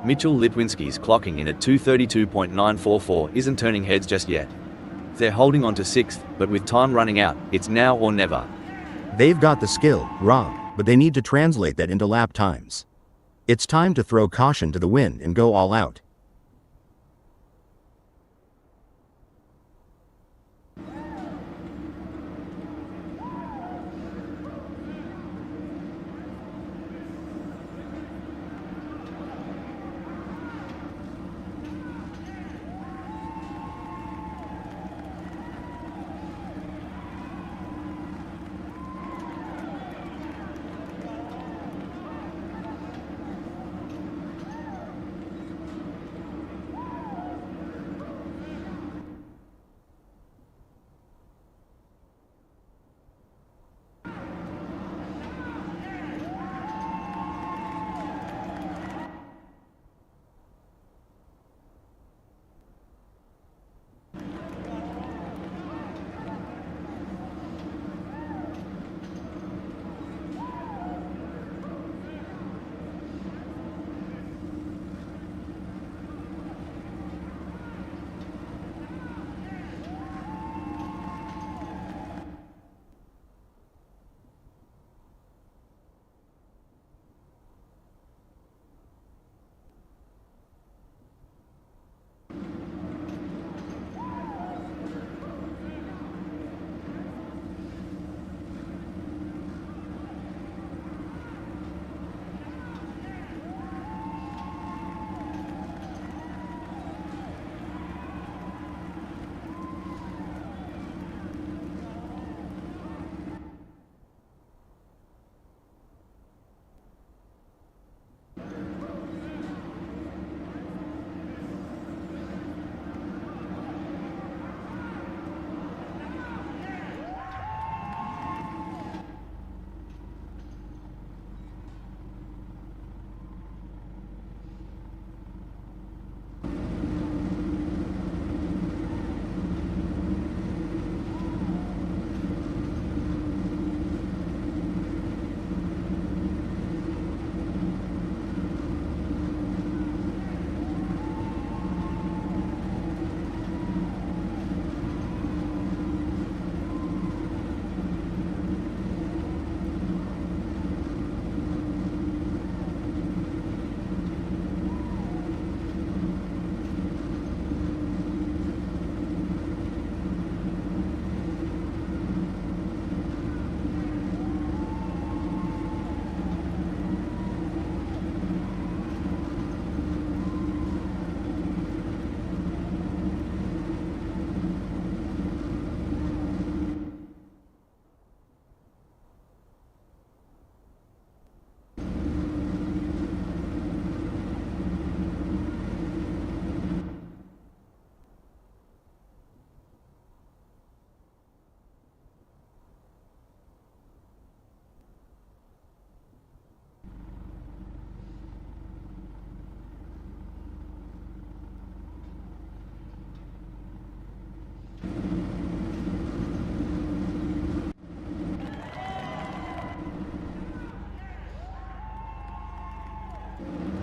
Mitchell Litwinski's clocking in at 2:32.944 isn't turning heads just yet. They're holding on to 6th, but with time running out, it's now or never. They've got the skill, Rob, but they need to translate that into lap times. It's time to throw caution to the wind and go all out.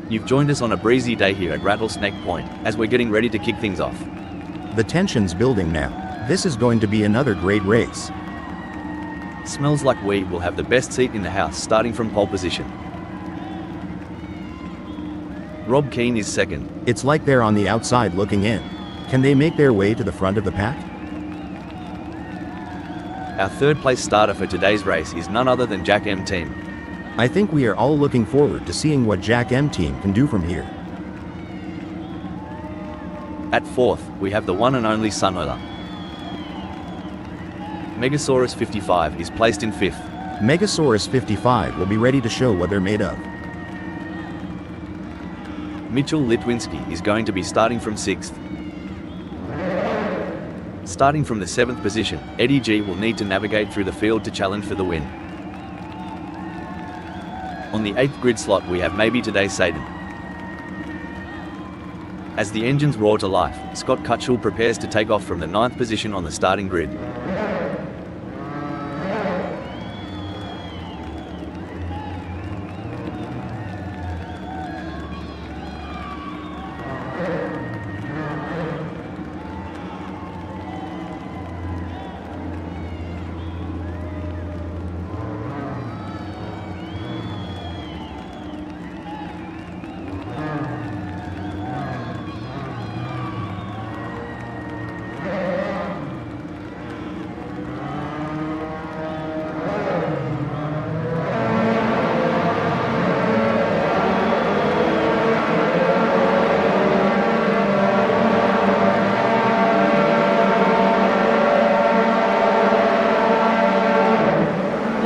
You've joined us on a breezy day here at Rattlesnake Point, as we're getting ready to kick things off. The tension's building now. This is going to be another great race. Smells like we will have the best seat in the house starting from pole position. Rob Keane is second. It's like they're on the outside looking in. Can they make their way to the front of the pack? Our third place starter for today's race is none other than Jack M Team. I think we are all looking forward to seeing what Jack M Team can do from here. At fourth, we have the one and only Sunoiler. Megasaurus 55 is placed in fifth. Megasaurus 55 will be ready to show what they're made of. Mitchell Litwinski is going to be starting from sixth. Starting from the seventh position, Eddie G will need to navigate through the field to challenge for the win. On the eighth grid slot we have maybe today's Satan. As the engines roar to life, Scott Cutchell prepares to take off from the ninth position on the starting grid.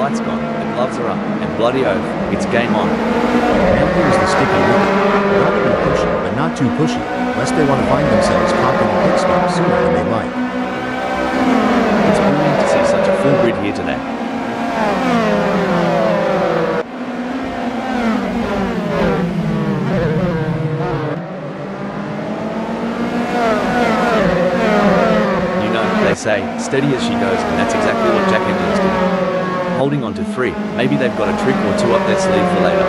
Lights gone, the gloves are up, and bloody oath, it's game on. Now here's the sticky wicket. Gotta be pushy, but not too pushy, lest they want to find themselves caught in a pit stop sooner than they like. It's brilliant to see such a full grid here today. You know, they say, steady as she goes, and that's exactly what Jack England's doing. Holding on to three, maybe they've got a trick or two up their sleeve for later.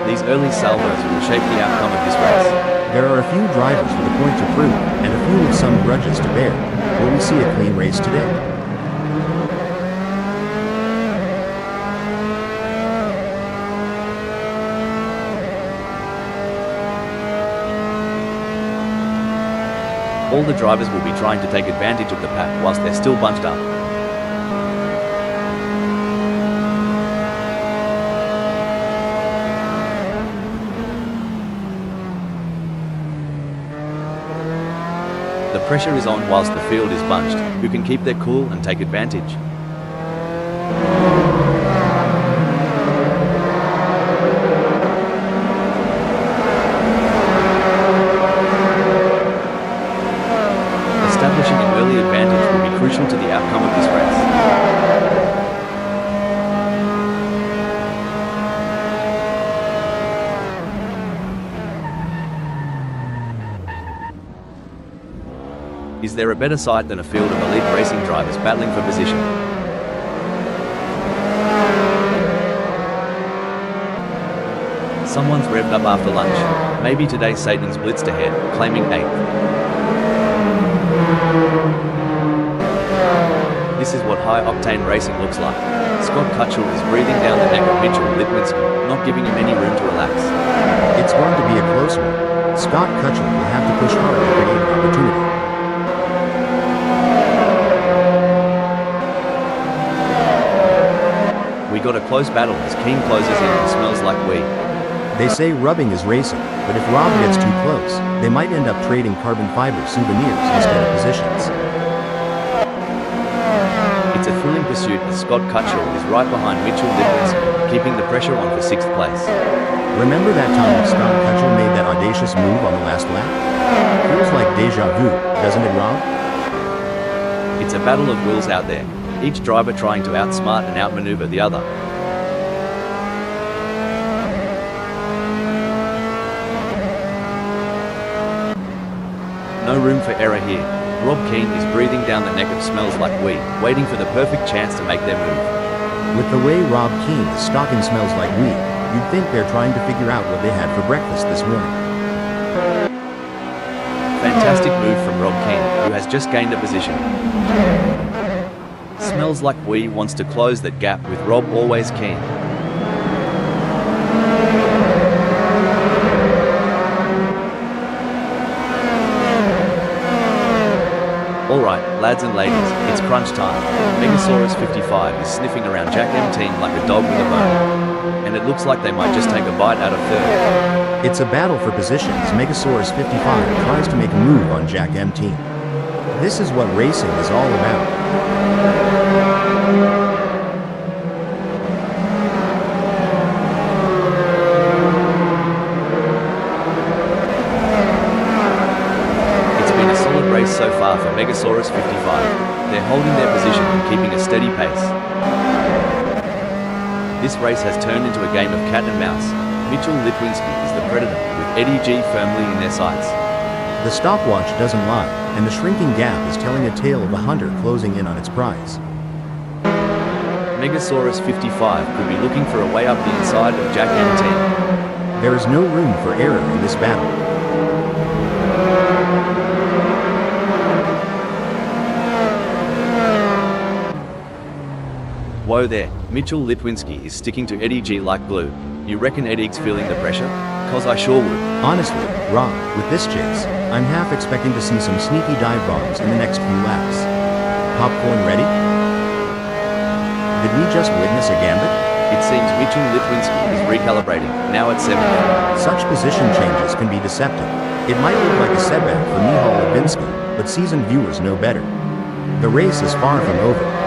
These early salvos will shape the outcome of this race. There are a few drivers with a point to prove, and a few with some grudges to bear. Will we see a clean race today? All the drivers will be trying to take advantage of the pack whilst they're still bunched up. The pressure is on whilst the field is bunched. Who can keep their cool and take advantage? Establishing an early advantage will be crucial to the outcome of this race. Is there a better sight than a field of elite racing drivers battling for position? Someone's revved up after lunch. Maybe today Satan's blitzed ahead, claiming 8th. This is what high-octane racing looks like. Scott Cutchell is breathing down the neck of Mitchell Litwinski, not giving him any room to relax. It's going to be a close one. Scott Cutchell will have to push hard to create an opportunity. We got a close battle as Keane closes in and smells like weed. They say rubbing is racing, but if Rob gets too close, they might end up trading carbon fiber souvenirs instead of positions. It's a thrilling pursuit as Scott Cutchell is right behind Mitchell Litwinski, keeping the pressure on for 6th place. Remember that time Scott Cutchell made that audacious move on the last lap? Feels like deja vu, doesn't it, Rob? It's a battle of wills out there, each driver trying to outsmart and outmaneuver the other. No room for error here. Rob Keane is breathing down the neck of Smells Like Wee, waiting for the perfect chance to make their move. With the way Rob Keane is stalking Smells Like Wee, you'd think they're trying to figure out what they had for breakfast this morning. Fantastic move from Rob Keane, who has just gained a position. Smells Like Wee wants to close that gap with Rob always keen. Alright, lads and ladies, it's crunch time. Megasaurus 55 is sniffing around Jack M Team like a dog with a bone. And it looks like they might just take a bite out of third. It's a battle for positions. Megasaurus 55 tries to make a move on Jack M Team. This is what racing is all about. So far for Megasaurus 55. They're holding their position and keeping a steady pace. This race has turned into a game of cat and mouse. Mitchell Litwinski is the predator, with Eddie G firmly in their sights. The stopwatch doesn't lie, and the shrinking gap is telling a tale of a hunter closing in on its prize. Megasaurus 55 could be looking for a way up the inside of Jack M Team. There is no room for error in this battle. Whoa there, Mitchell Litwinski is sticking to Eddie G like glue. You reckon Eddie's feeling the pressure? Cause I sure would. Honestly, Rob, with this chase, I'm half expecting to see some sneaky dive bombs in the next few laps. Popcorn ready? Did we just witness a gambit? It seems Mitchell Litwinski is recalibrating, now at 7th. Such position changes can be deceptive. It might look like a setback for Michal Levinsky, but seasoned viewers know better. The race is far from over.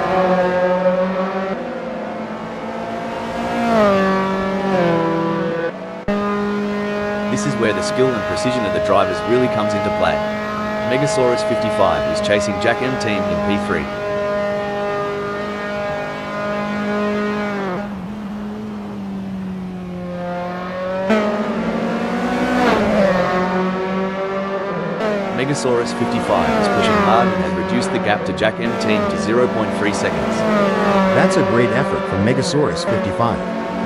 This is where the skill and precision of the drivers really comes into play. Megasaurus 55 is chasing Jack M Team in P3. Megasaurus 55 is pushing hard and has reduced the gap to Jack M Team to 0.3 seconds. That's a great effort from Megasaurus 55.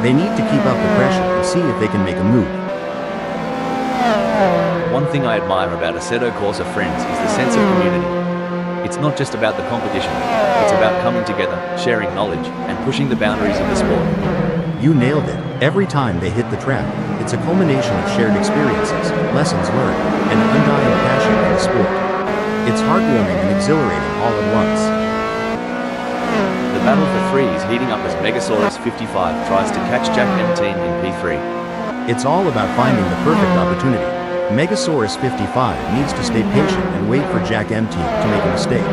They need to keep up the pressure and see if they can make a move. One thing I admire about Assetto Corsa friends is the sense of community. It's not just about the competition, it's about coming together, sharing knowledge, and pushing the boundaries of the sport. You nailed it. Every time they hit the track, it's a culmination of shared experiences, lessons learned, and an undying passion for the sport. It's heartwarming and exhilarating all at once. The battle for 3 is heating up as Megasaurus 55 tries to catch Jack M Team in P3. It's all about finding the perfect opportunity. Megasaurus 55 needs to stay patient and wait for Jack M Team to make a mistake.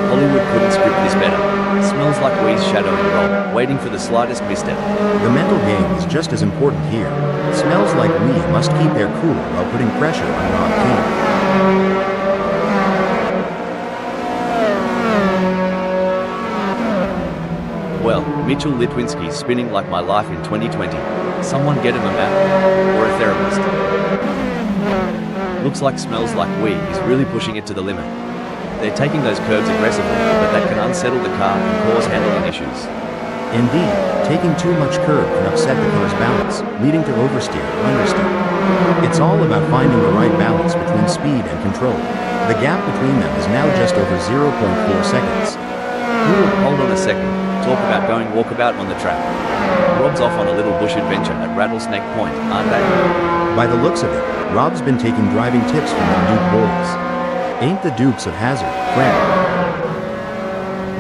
Hollywood couldn't script this better. Smells Like Wee's shadowing Rob, waiting for the slightest misstep. The mental game is just as important here. Smells Like Wee must keep their cool while putting pressure on Rob Keane. Well, Mitchell Litwinski's spinning like my life in 2020. Someone get him a map, or a therapist. Looks like Smells Like Wee is really pushing it to the limit. They're taking those curves aggressively, but that can unsettle the car and cause handling issues. Indeed, taking too much curve can upset the car's balance, leading to oversteer or understeer. It's all about finding the right balance between speed and control. The gap between them is now just over 0.4 seconds. Hold on a second. Talk about going walkabout on the track. Rob's off on a little bush adventure at Rattlesnake Point, aren't they? By the looks of it, Rob's been taking driving tips from the Duke boys. Ain't the Dukes of Hazzard, friend?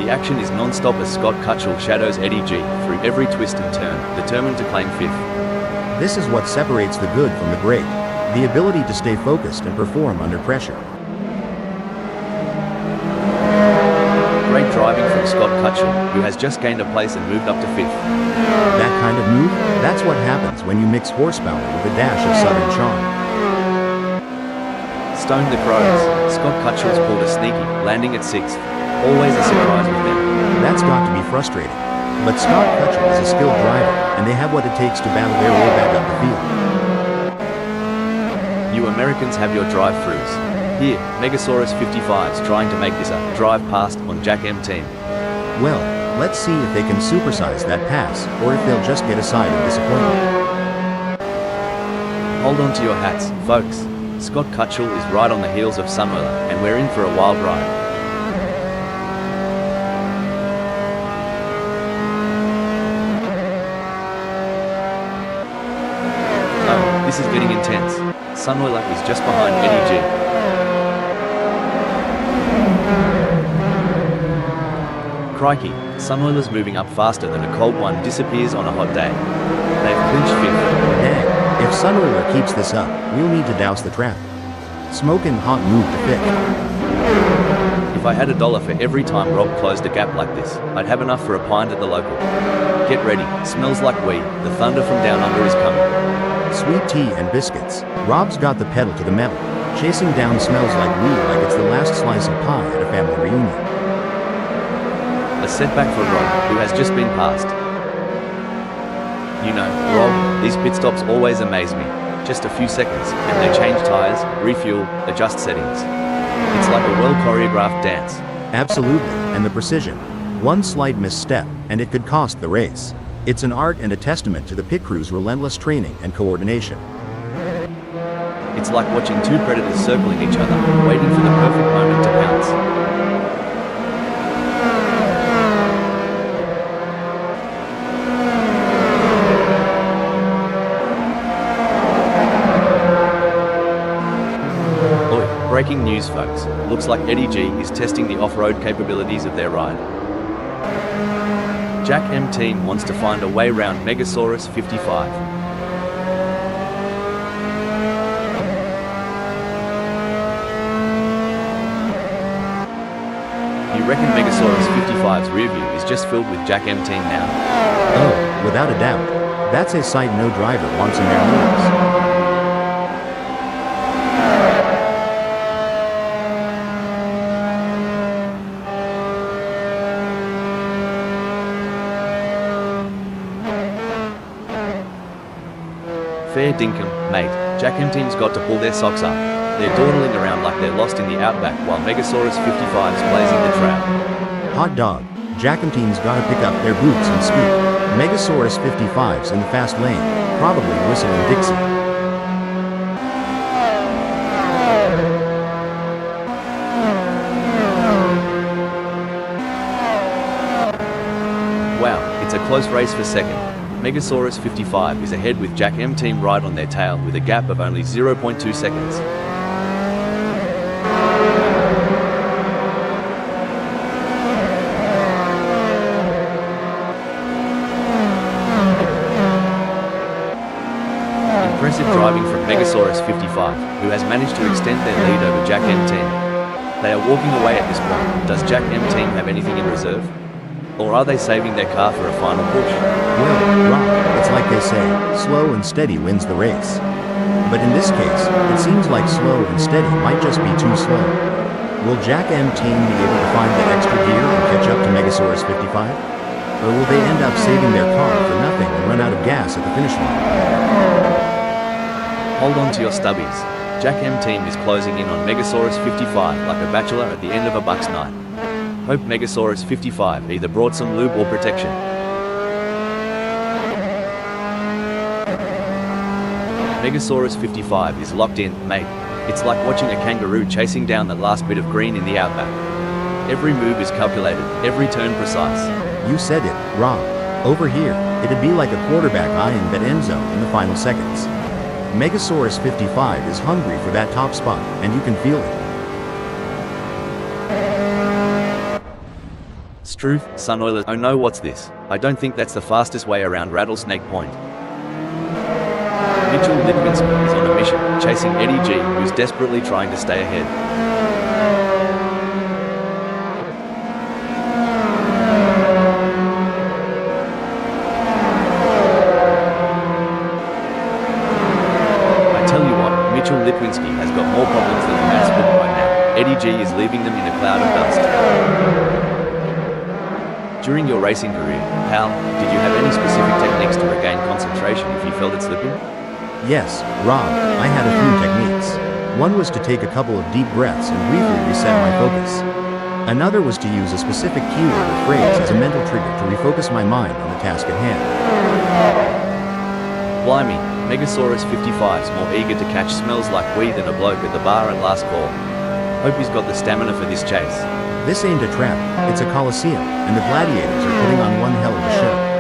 The action is non-stop as Scott Cutchell shadows Eddie G through every twist and turn, determined to claim 5th. This is what separates the good from the great. The ability to stay focused and perform under pressure. Great driving from Scott Cutchell, who has just gained a place and moved up to 5th. That kind of move? That's what happens when you mix horsepower with a dash of southern charm. Stone the Crows. Scott Cutchell's pulled a sneaky, landing at 6th. Always a surprise with them. That's got to be frustrating. But Scott Cutchell is a skilled driver, and they have what it takes to battle their way back up the field. You Americans have your drive-thrus. Here, Megasaurus 55's trying to make this a drive past on Jack M team. Well, let's see if they can supersize that pass, or if they'll just get a side of disappointment. Hold on to your hats, folks. Scott Cutchell is right on the heels of Sunweiler, and we're in for a wild ride. Oh, this is getting intense. Sunweiler is just behind Eddie G. Crikey, Sunweiler's moving up faster than a cold one disappears on a hot day. They've clinched fifth. Dang, if Sunweiler keeps this up, we'll need to douse the trap. Smokin' hot move to fifth. If I had $1 for every time Rob closed a gap like this, I'd have enough for a pint at the local. Get ready, smells like weed, the thunder from down under is coming. Sweet tea and biscuits. Rob's got the pedal to the metal, chasing down smells like weed like it's the last slice of pie at a family reunion. A setback for Rob, who has just been passed. You know, Rob, these pit stops always amaze me. Just a few seconds, and they change tires, refuel, adjust settings. It's like a well-choreographed dance. Absolutely, and the precision. One slight misstep, and it could cost the race. It's an art and a testament to the pit crew's relentless training and coordination. It's like watching two predators circling each other, waiting for the perfect moment to pounce. Breaking news, folks. Looks like Eddie G is testing the off-road capabilities of their ride. Jack M team wants to find a way round Megasaurus 55. You reckon Megasaurus 55's rear view is just filled with Jack M team now? Oh, without a doubt. That's a sight no driver wants in their lives. Fair dinkum, mate. Jack M team's got to pull their socks up. They're dawdling around like they're lost in the outback while Megasaurus 55's blazing the trail. Hot dog. Jack M team's gotta pick up their boots and scoot. Megasaurus 55's in the fast lane, probably whistling Dixie. Wow, it's a close race for second. Megasaurus 55 is ahead with Jack M team right on their tail with a gap of only 0.2 seconds. Impressive driving from Megasaurus 55, who has managed to extend their lead over Jack M team. They are walking away at this point. Does Jack M team have anything in reserve? Or are they saving their car for a final push? Well, Rob, it's like they say, slow and steady wins the race. But in this case, it seems like slow and steady might just be too slow. Will Jack M team be able to find that extra gear and catch up to Megasaurus 55? Or will they end up saving their car for nothing and run out of gas at the finish line? Hold on to your stubbies. Jack M team is closing in on Megasaurus 55 like a bachelor at the end of a bucks night. Hope Megasaurus 55 either brought some lube or protection. Megasaurus 55 is locked in, mate. It's like watching a kangaroo chasing down that last bit of green in the outback. Every move is calculated, every turn precise. You said it, Rob. Over here, it'd be like a quarterback eyeing that end zone in the final seconds. Megasaurus 55 is hungry for that top spot, and you can feel it. Struth, Sunoilers, oh no, what's this? I don't think that's the fastest way around Rattlesnake Point. Mitchell Litvinsky is on a mission, chasing Eddie G, who's desperately trying to stay ahead. I tell you what, Mitchell Litvinsky has got more problems than a mass book right now. Eddie G is leaving them in a cloud of dust. During your racing career, pal, did you have any specific techniques to regain concentration if you felt it slipping? Yes, Rob, I had a few techniques. One was to take a couple of deep breaths and briefly reset my focus. Another was to use a specific keyword or phrase as a mental trigger to refocus my mind on the task at hand. Blimey, Megasaurus 55's more eager to catch smells like weed than a bloke at the bar at last call. Hope he's got the stamina for this chase. This ain't a trap, it's a coliseum, and the gladiators are putting on one hell of a show.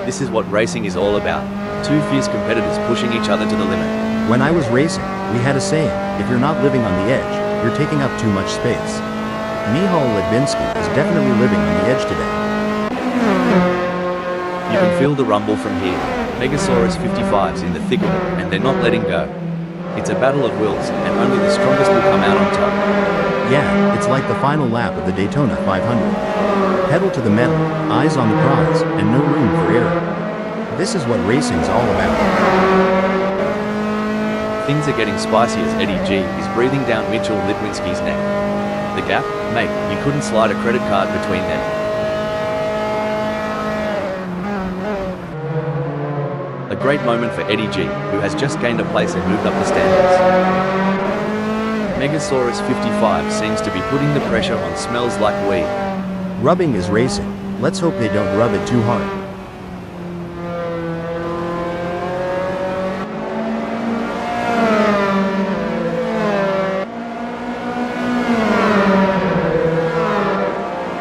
This is what racing is all about. Two fierce competitors pushing each other to the limit. When I was racing, we had a saying, if you're not living on the edge, you're taking up too much space. Michal Ledvinsky is definitely living on the edge today. You can feel the rumble from here. Megasaurus 55's in the thick of it, and they're not letting go. It's a battle of wills, and only the strongest will come out on top. Yeah, it's like the final lap of the Daytona 500. Pedal to the metal, eyes on the prize, and no room for error. This is what racing's all about. Things are getting spicy as Eddie G is breathing down Mitchell Litwinski's neck. The gap? Mate, you couldn't slide a credit card between them. A great moment for Eddie G, who has just gained a place and moved up the standings. Megasaurus 55 seems to be putting the pressure on Smells Like Weed. Rubbing is racing. Let's hope they don't rub it too hard.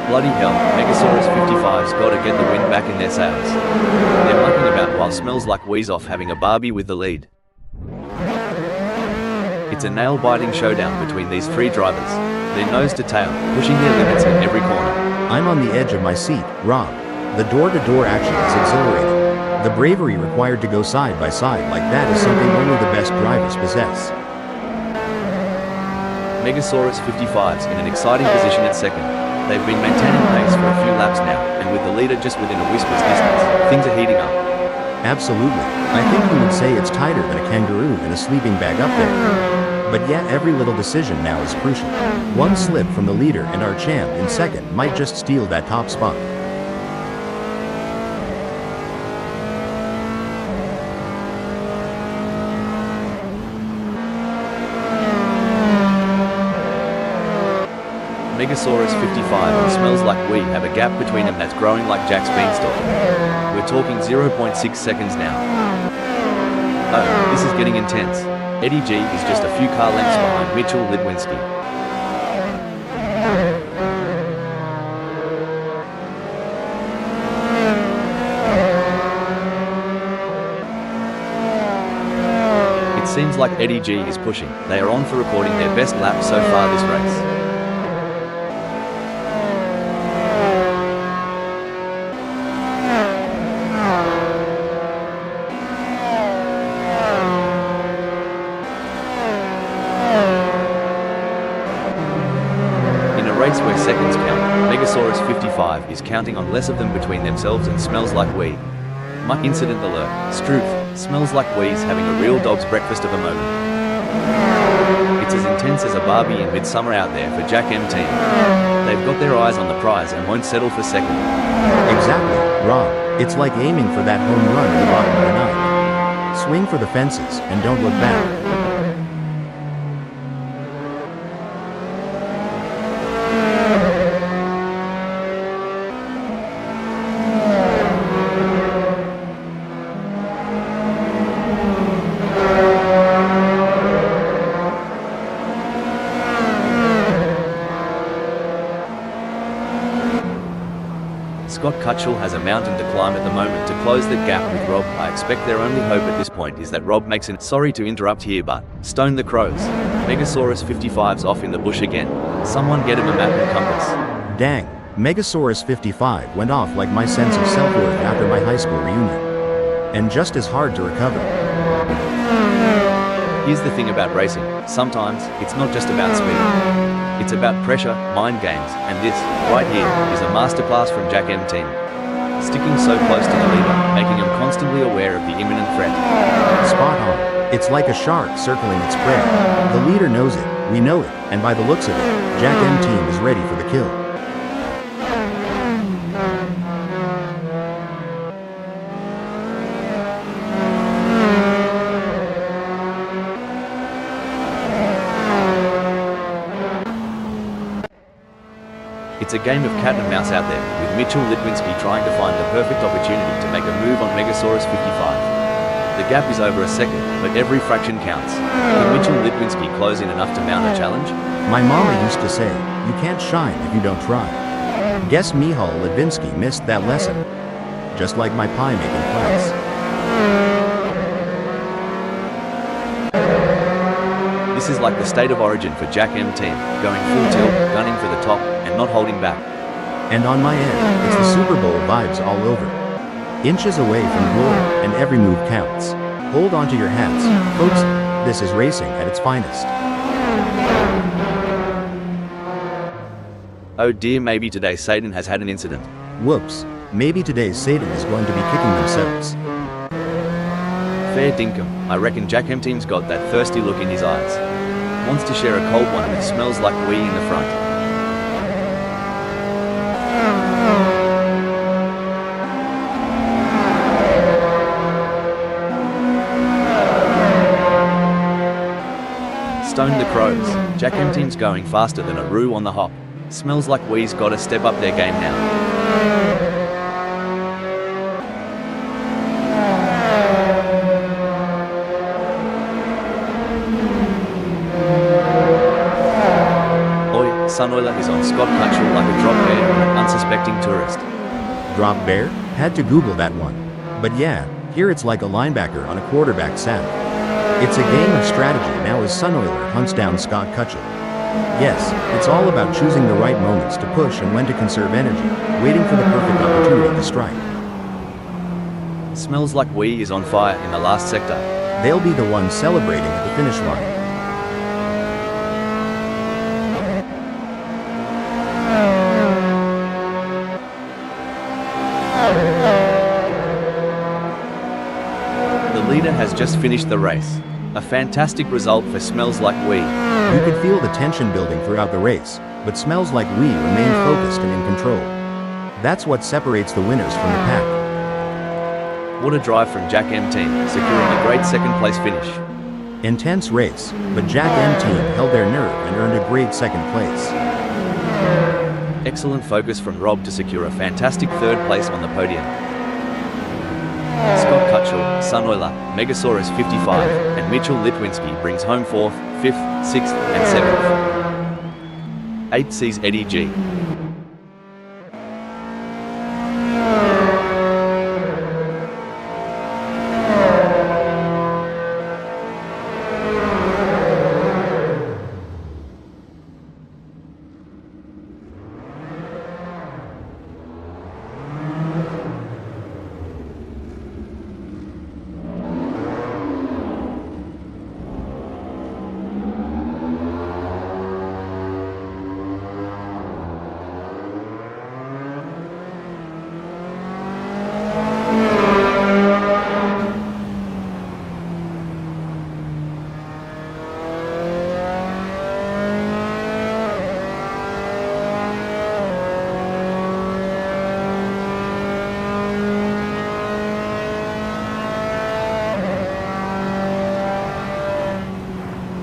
Bloody hell, Megasaurus 55's got to get the wind back in their sails. They're mucking about while Smells Like Weed's off having a barbie with the lead. It's a nail-biting showdown between these three drivers. They're nose to tail, pushing their limits in every corner. I'm on the edge of my seat, Rob. The door-to-door action is exhilarating. The bravery required to go side by side like that is something only the best drivers possess. Megasaurus 55's in an exciting position at second. They've been maintaining pace for a few laps now, and with the leader just within a whisper's distance, things are heating up. Absolutely. I think you would say it's tighter than a kangaroo in a sleeping bag up there. But yeah, every little decision now is crucial. One slip from the leader and our champ in second might just steal that top spot. Megasaurus 55 and Smells Like Weed have a gap between them that's growing like Jack's beanstalk. We're talking 0.6 seconds now. Oh, this is getting intense. Eddie G is just a few car lengths behind Mitchell Litwinski. It seems like Eddie G is pushing. They are on for recording their best lap so far this race. Where seconds count, Megasaurus 55 is counting on less of them between themselves and Smells Like Weed. Muck incident alert. Stroof, Smells Like Weed's having a real dog's breakfast of a moment. It's as intense as a Barbie in Midsummer out there for Jack M team. They've got their eyes on the prize and won't settle for second. Exactly, Rob. It's like aiming for that home run at the bottom of the ninth. Swing for the fences and don't look back. Scott Cutchell has a mountain to climb at the moment to close the gap with Rob. I expect their only hope at this point is that Rob makes an sorry to interrupt here, but stone the crows. Megasaurus 55's off in the bush again. Someone get him a map and compass. Dang, Megasaurus 55 went off like my sense of self-worth after my high school reunion. And just as hard to recover. Here's the thing about racing. Sometimes, it's not just about speed. It's about pressure, mind games, and this, right here, is a masterclass from Jack M team. Sticking so close to the leader, making him constantly aware of the imminent threat. Spot on. It's like a shark circling its prey. The leader knows it, we know it, and by the looks of it, Jack M team is ready for the kill. It's a game of cat and mouse out there, with Mitchell Litwinski trying to find the perfect opportunity to make a move on Megasaurus 55. The gap is over a second, but every fraction counts. Can Mitchell Litwinski close in enough to mount a challenge? My mama used to say, you can't shine if you don't try. Guess Michal Litwinski missed that lesson. Just like my pie making class. This is like the state of origin for Jack M team, going full tilt, gunning for the top, and not holding back. And on my end, it's the Super Bowl vibes all over. Inches away from glory, and every move counts. Hold on to your hats, folks. This is racing at its finest. Oh dear, maybe today Satan has had an incident. Whoops. Maybe today's Satan is going to be kicking themselves. Fair dinkum, I reckon Jack M team's got that thirsty look in his eyes. Wants to share a cold one with smells like wee in the front. Stone the crows. Jack M team's going faster than a roo on the hop. Smells like we's gotta step up their game now. Sunoiler is on Scott Cutchell like a drop bear on an unsuspecting tourist. Drop bear? Had to Google that one. But yeah, here it's like a linebacker on a quarterback sack. It's a game of strategy now as Sunoiler hunts down Scott Cutchell. Yes, it's all about choosing the right moments to push and when to conserve energy, waiting for the perfect opportunity to strike. Smells like wee is on fire in the last sector. They'll be the ones celebrating at the finish line. The leader has just finished the race. A fantastic result for Smells Like Wee. You could feel the tension building throughout the race, but Smells Like Wee remained focused and in control. That's what separates the winners from the pack. What a drive from Jack M team, securing a great second place finish. Intense race, but Jack M team held their nerve and earned a great second place. Excellent focus from Rob to secure a fantastic third place on the podium. Scott Cutchell, Sunoiler, Megasaurus 55, and Mitchell Litwinski brings home 4th, 5th, 6th, and 7th. 8th sees Eddie G.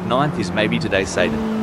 Ninth is maybe today's Satan.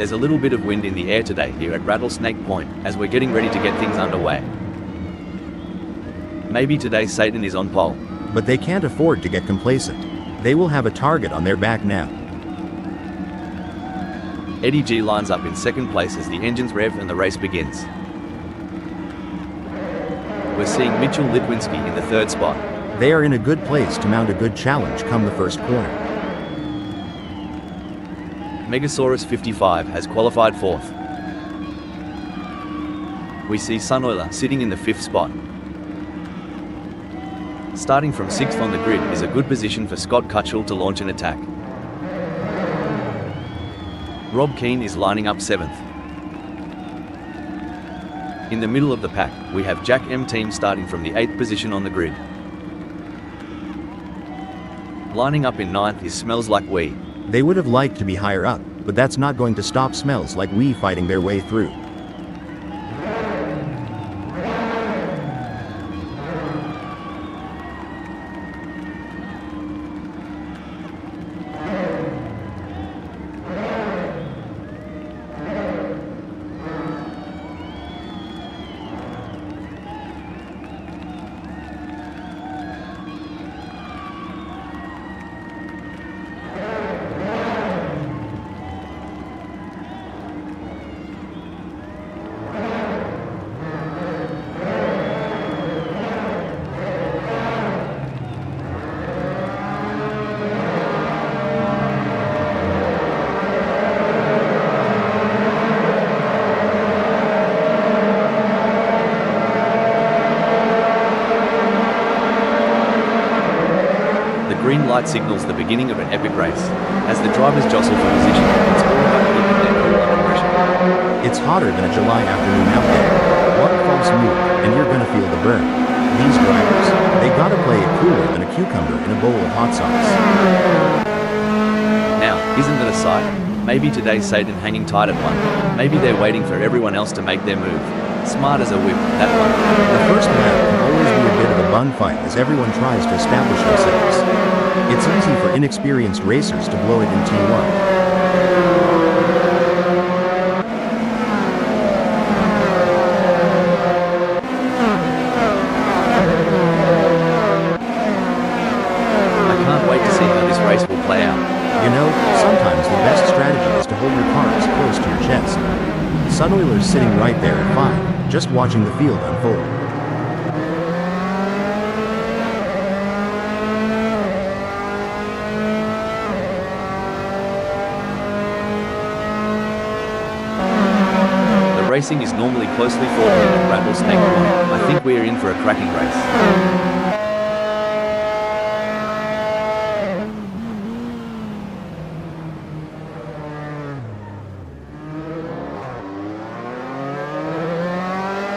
There's a little bit of wind in the air today here at Rattlesnake Point as we're getting ready to get things underway. Maybe today Satan is on pole. But they can't afford to get complacent. They will have a target on their back now. Eddie G lines up in second place as the engines rev and the race begins. We're seeing Mitchell Litwinski in the third spot. They are in a good place to mount a good challenge come the first corner. Megasaurus 55 has qualified fourth. We see Sunoiler sitting in the fifth spot. Starting from sixth on the grid is a good position for Scott Cutchell to launch an attack. Rob Keane is lining up seventh. In the middle of the pack, we have Jack M Team starting from the 8th position on the grid. Lining up in 9th is Smells Like We. They would have liked to be higher up, but that's not going to stop Smells Like We fighting their way through. Green light signals the beginning of an epic race. As the drivers jostle for position, it's all about keeping their cool under pressure. It's hotter than a July afternoon out there. One false move, and you're gonna feel the burn. These drivers, they gotta play it cooler than a cucumber in a bowl of hot sauce. Now, isn't that a sight? Maybe today's Satan hanging tight at one. Maybe they're waiting for everyone else to make their move. Smart as a whip, that one. The first lap can always be a bit of a bun fight as everyone tries to establish themselves. It's easy for inexperienced racers to blow it in T1. I can't wait to see how this race will play out. You know, sometimes the best strategy is to hold your cars close to your chest. Sunoiler's sitting right there at 5, just watching the field unfold. The racing is normally closely fought at Rattlesnake Point. I think we are in for a cracking race.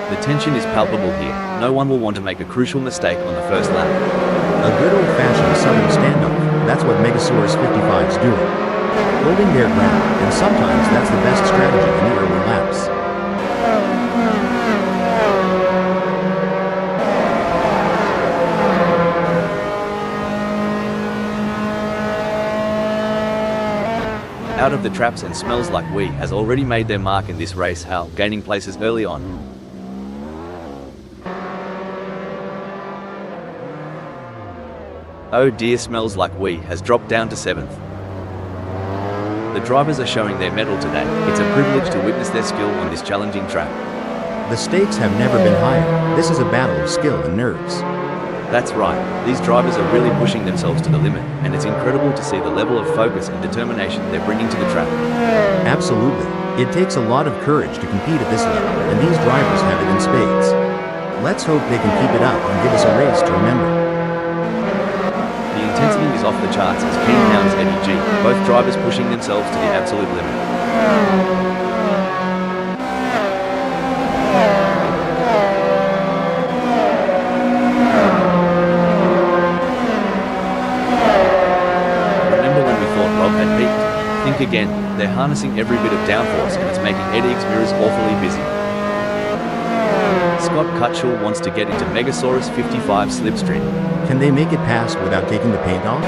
The tension is palpable here. No one will want to make a crucial mistake on the first lap. A good old-fashioned southern standoff, that's what Megasaurus 55's doing. Holding their ground, and sometimes that's the best strategy in the early laps. Out of the traps and Smells Like We has already made their mark in this race, Hal, gaining places early on. Oh dear, Smells Like We has dropped down to 7th. The drivers are showing their mettle today. It's a privilege to witness their skill on this challenging track. The stakes have never been higher. This is a battle of skill and nerves. That's right, these drivers are really pushing themselves to the limit, and it's incredible to see the level of focus and determination they're bringing to the track. Absolutely. It takes a lot of courage to compete at this level, and these drivers have it in spades. Let's hope they can keep it up and give us a race to remember. The intensity is off the charts as Keane hounds Eddie G, both drivers pushing themselves to the absolute limit. Think again, they're harnessing every bit of downforce and it's making Eddie's mirrors awfully busy. Scott Cutchell wants to get into Megasaurus 55 slipstream. Can they make it past without taking the paint off?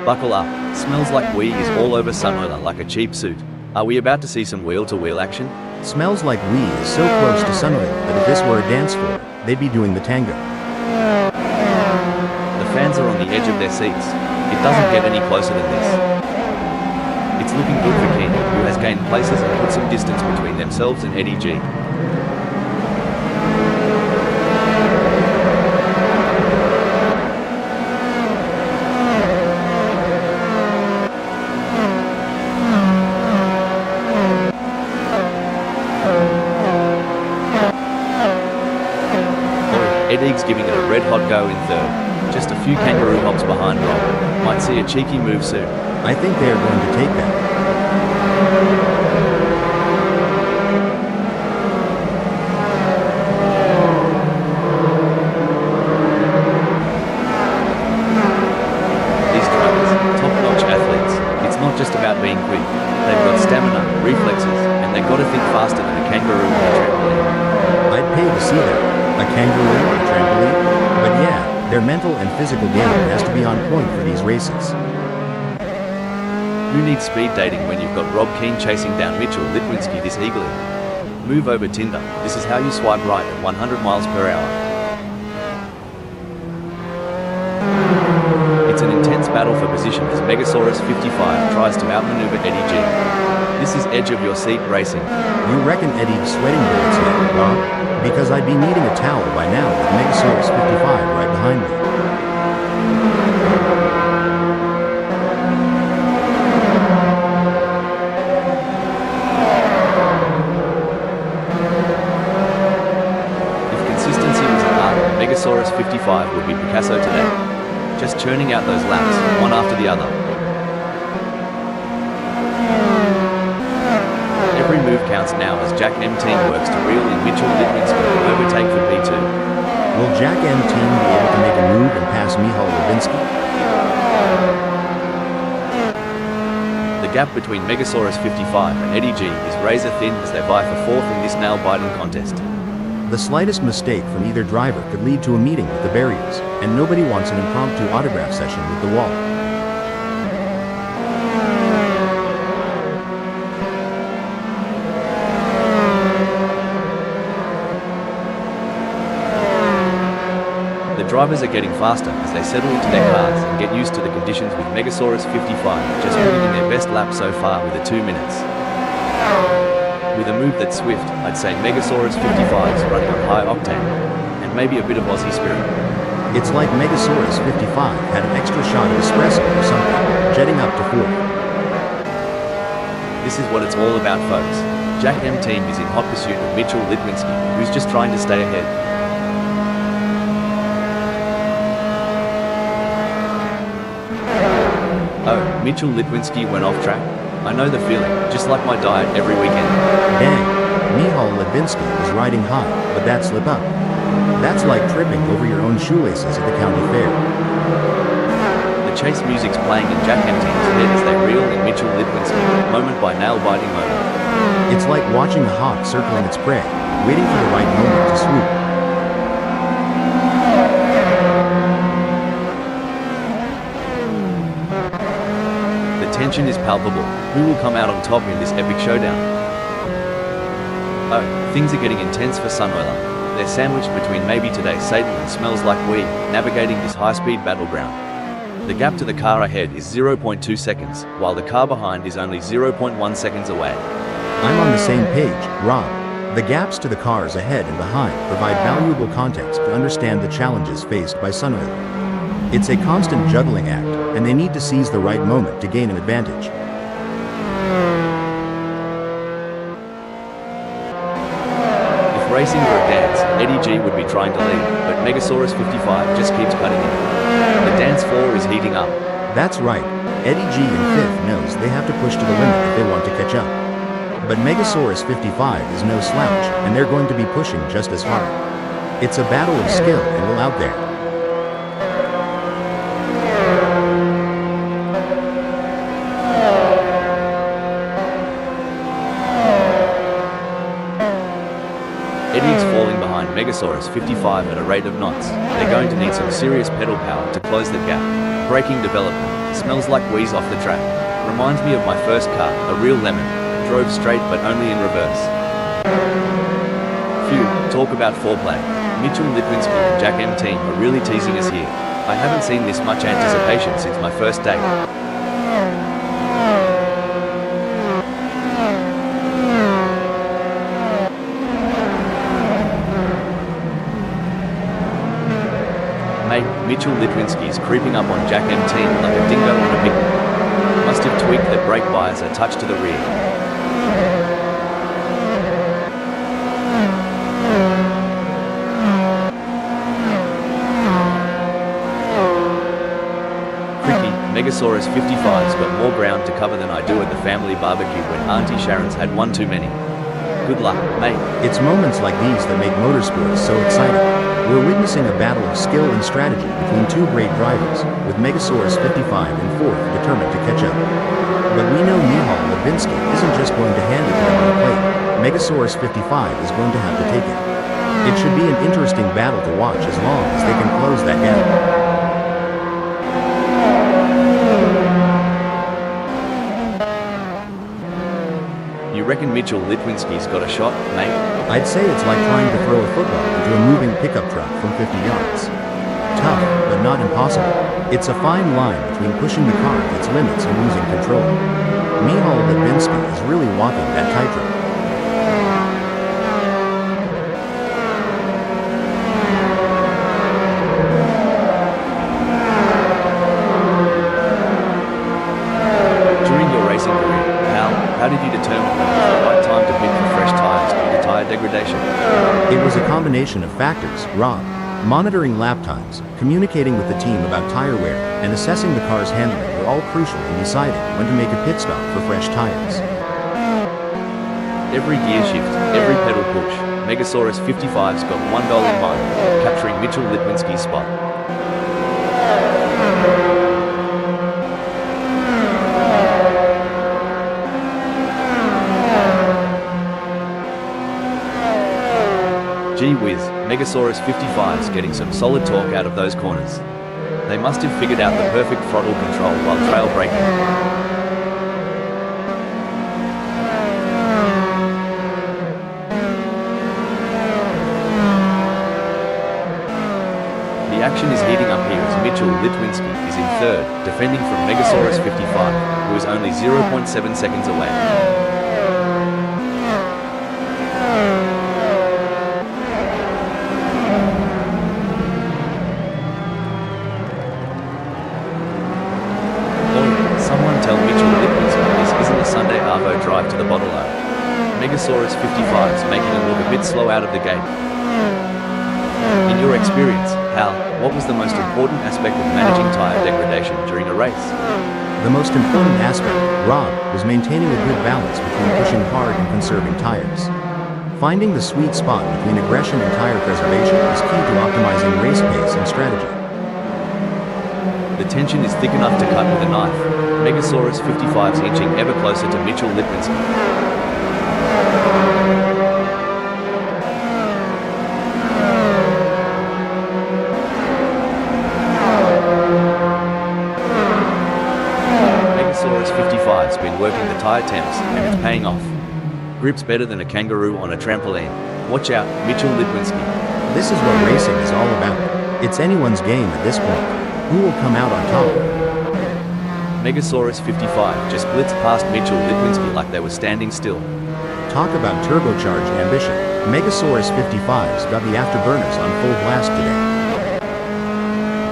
Buckle up. Smells like wee is all over Sunweiler like a cheap suit. Are we about to see some wheel-to-wheel action? Smells Like We is so close to Sunwheel that if this were a dance floor, they'd be doing the tango. The fans are on the edge of their seats. It doesn't get any closer than this. It's looking good for Keenan, who has gained places and put some distance between themselves and Eddie G. Eddie's giving it a red-hot go in third. Just a few kangaroo hops behind Rob. Might see a cheeky move soon. I think they are going to take that. These drivers, top-notch athletes. It's not just about being quick. They've got stamina, reflexes, and they've got to think faster than a kangaroo on a trampoline. I'd pay to see that. A kangaroo on a trampoline? But yeah, their mental and physical game has to be on point for these races. Who needs speed dating when you've got Rob Keane chasing down Mitchell Litwinski this eagerly? Move over Tinder. This is how you swipe right at 100 miles per hour. It's an intense battle for position as Megasaurus 55 tries to outmaneuver Eddie G. This is edge of your seat racing. You reckon Eddie's sweating bullets yet, Rob? Because I'd be needing a towel by now with Megasaurus 55 right behind me. If consistency was an art, Megasaurus 55 would be Picasso today. Just churning out those laps, one after the other. Every move counts now as Jack M Team works to reel in Mitchell Litwinski and overtake for P2. Will Jack M Team be able to make a move and pass Michal Levinsky? The gap between Megasaurus 55 and Eddie G is razor thin as they vie for fourth in this nail-biting contest. The slightest mistake from either driver could lead to a meeting with the barriers, and nobody wants an impromptu autograph session with the wall. The drivers are getting faster as they settle into their cars and get used to the conditions with Megasaurus 55 just putting in their best lap so far with a 2 minutes. With a move that's swift, I'd say Megasaurus 55's running on high octane, and maybe a bit of Aussie spirit. It's like Megasaurus 55 had an extra shot of espresso or something, jetting up to fourth. This is what it's all about, folks. Jack M Team is in hot pursuit of Mitchell Litwinski, who's just trying to stay ahead. Oh, Mitchell Litwinski went off track? I know the feeling, just like my diet every weekend. Dang, Michal Levinsky was riding high, but that slip up. That's like tripping over your own shoelaces at the county fair. The chase music's playing in Jack M Team's head as they reel in Mitchell Litwinski, moment by nail-biting moment. It's like watching a hawk circling its prey, waiting for the right moment to swoop. Tension is palpable. Who will come out on top in this epic showdown? Oh, things are getting intense for Sunweiler. They're sandwiched between maybe today's Satan and Smells Like We, navigating this high-speed battleground. The gap to the car ahead is 0.2 seconds, while the car behind is only 0.1 seconds away. I'm on the same page, Rob. The gaps to the cars ahead and behind provide valuable context to understand the challenges faced by Sunweiler. It's a constant juggling act, and they need to seize the right moment to gain an advantage. If racing were a dance, Eddie G would be trying to lead, but Megasaurus 55 just keeps cutting in. The dance floor is heating up. That's right. Eddie G in fifth knows they have to push to the limit if they want to catch up. But Megasaurus 55 is no slouch, and they're going to be pushing just as hard. It's a battle of skill and will out there. Eddie's falling behind Megasaurus 55 at a rate of knots. They're going to need some serious pedal power to close the gap. Braking development. Smells like wheeze off the track. Reminds me of my first car, a real lemon. Drove straight but only in reverse. Phew, talk about foreplay. Mitchell Litwinski and Jack M team are really teasing us here. I haven't seen this much anticipation since my first date. Mate, Mitchell Litwinski is creeping up on Jack M team like a dingo on a picnic. Must have tweaked that brake bias a touch to the rear. Megasaurus 55's got more ground to cover than I do at the family barbecue when Auntie Sharon's had one too many. Good luck, mate. It's moments like these that make motorsports so exciting. We're witnessing a battle of skill and strategy between two great drivers, with Megasaurus 55 in fourth determined to catch up. But we know Michal Levinsky isn't just going to hand it to them on a plate. Megasaurus 55 is going to have to take it. It should be an interesting battle to watch as long as they can close that gap. You reckon Mitchell Litwinski's got a shot, mate? I'd say it's like trying to throw a football into a moving pickup truck from 50 yards. Tough, but not impossible. It's a fine line between pushing the car to its limits and losing control. Michal Levinsky is really walking that tightrope. During your racing career, how did you determine when it was the right time to bid for fresh tyres due to tyre degradation? It was a combination of factors, Rob. Monitoring lap times, communicating with the team about tire wear, and assessing the car's handling were all crucial in deciding when to make a pit stop for fresh tires. Every gear shift, every pedal push, Megasaurus 55's got one goal in mind, capturing Mitchell Litwinski's spot. Gee whiz, Megasaurus 55's getting some solid torque out of those corners. They must have figured out the perfect throttle control while trail braking. The action is heating up here as Mitchell Litwinski is in third, defending from Megasaurus 55, who is only 0.7 seconds away. Drive to the bottle Megasaurus 55's making it look a bit slow out of the gate. In your experience, Hal, what was the most important aspect of managing tyre degradation during a race? The most important aspect, Rob, was maintaining a good balance between pushing hard and conserving tires. Finding the sweet spot between aggression and tire preservation is key to optimizing race pace and strategy. The tension is thick enough to cut with a knife. Megasaurus 55's inching ever closer to Mitchell Litwinski. Megasaurus 55's been working the tyre temps, and it's paying off. Grip's better than a kangaroo on a trampoline. Watch out, Mitchell Litwinski. This is what racing is all about. It's anyone's game at this point. Who will come out on top? Megasaurus 55 just blitzed past Mitchell Litwinski like they were standing still. Talk about turbocharged ambition. Megasaurus 55's got the afterburners on full blast today.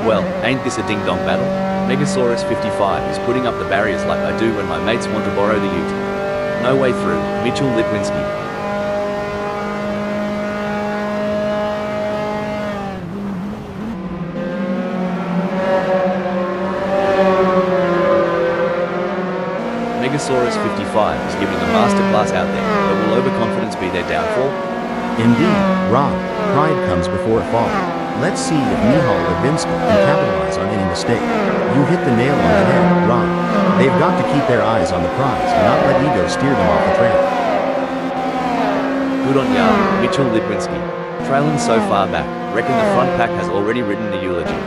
Well, ain't this a ding-dong battle? Megasaurus 55 is putting up the barriers like I do when my mates want to borrow the ute. No way through, Mitchell Litwinski. Megasaurus 55 is giving a masterclass out there, but will overconfidence be their downfall? Indeed, Rob, pride comes before a fall. Let's see if Michal Levinsky can capitalize on any mistake. You hit the nail on the head, Rob. They've got to keep their eyes on the prize and not let ego steer them off the track. Good on ya, Mitchell Litwinski. Trailing so far back, reckon the front pack has already written the eulogy.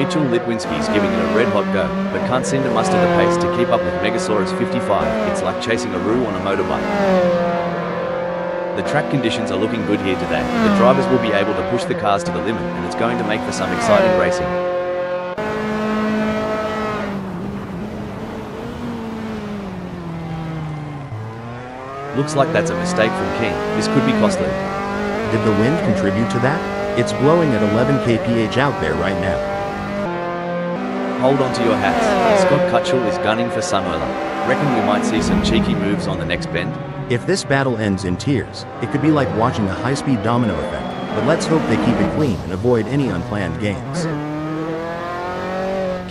Mitchell Litwinski's giving it a red-hot go, but can't seem to muster the pace to keep up with Megasaurus 55. It's like chasing a roo on a motorbike. The track conditions are looking good here today. The drivers will be able to push the cars to the limit, and it's going to make for some exciting racing. Looks like that's a mistake from King. This could be costly. Did the wind contribute to that? It's blowing at 11 kph out there right now. Hold on to your hats. Scott Cutchell is gunning for Sunoiler. Reckon we might see some cheeky moves on the next bend? If this battle ends in tears, it could be like watching a high-speed domino effect, but let's hope they keep it clean and avoid any unplanned games.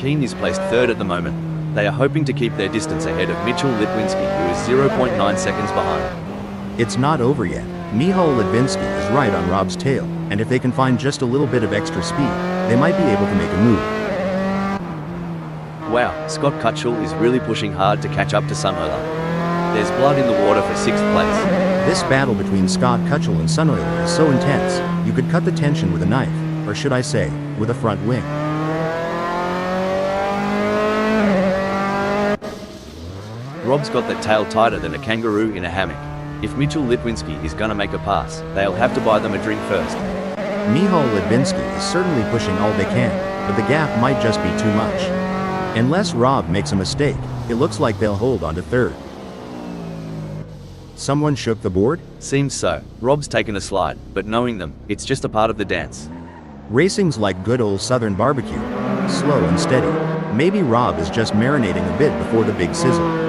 Keane is placed third at the moment. They are hoping to keep their distance ahead of Mitchell Litwinski, who is 0.9 seconds behind. It's not over yet. Michal Litwinski is right on Rob's tail, and if they can find just a little bit of extra speed, they might be able to make a move. Wow, Scott Cutchell is really pushing hard to catch up to Sunoiler. There's blood in the water for 6th place. This battle between Scott Cutchell and Sunoiler is so intense, you could cut the tension with a knife, or should I say, with a front wing. Rob's got that tail tighter than a kangaroo in a hammock. If Mitchell Litwinski is gonna make a pass, they'll have to buy them a drink first. Michal Litwinski is certainly pushing all they can, but the gap might just be too much. Unless Rob makes a mistake, it looks like they'll hold on to third. Someone shook the board? Seems so. Rob's taken a slide, but knowing them, it's just a part of the dance. Racing's like good old southern barbecue. Slow and steady. Maybe Rob is just marinating a bit before the big sizzle.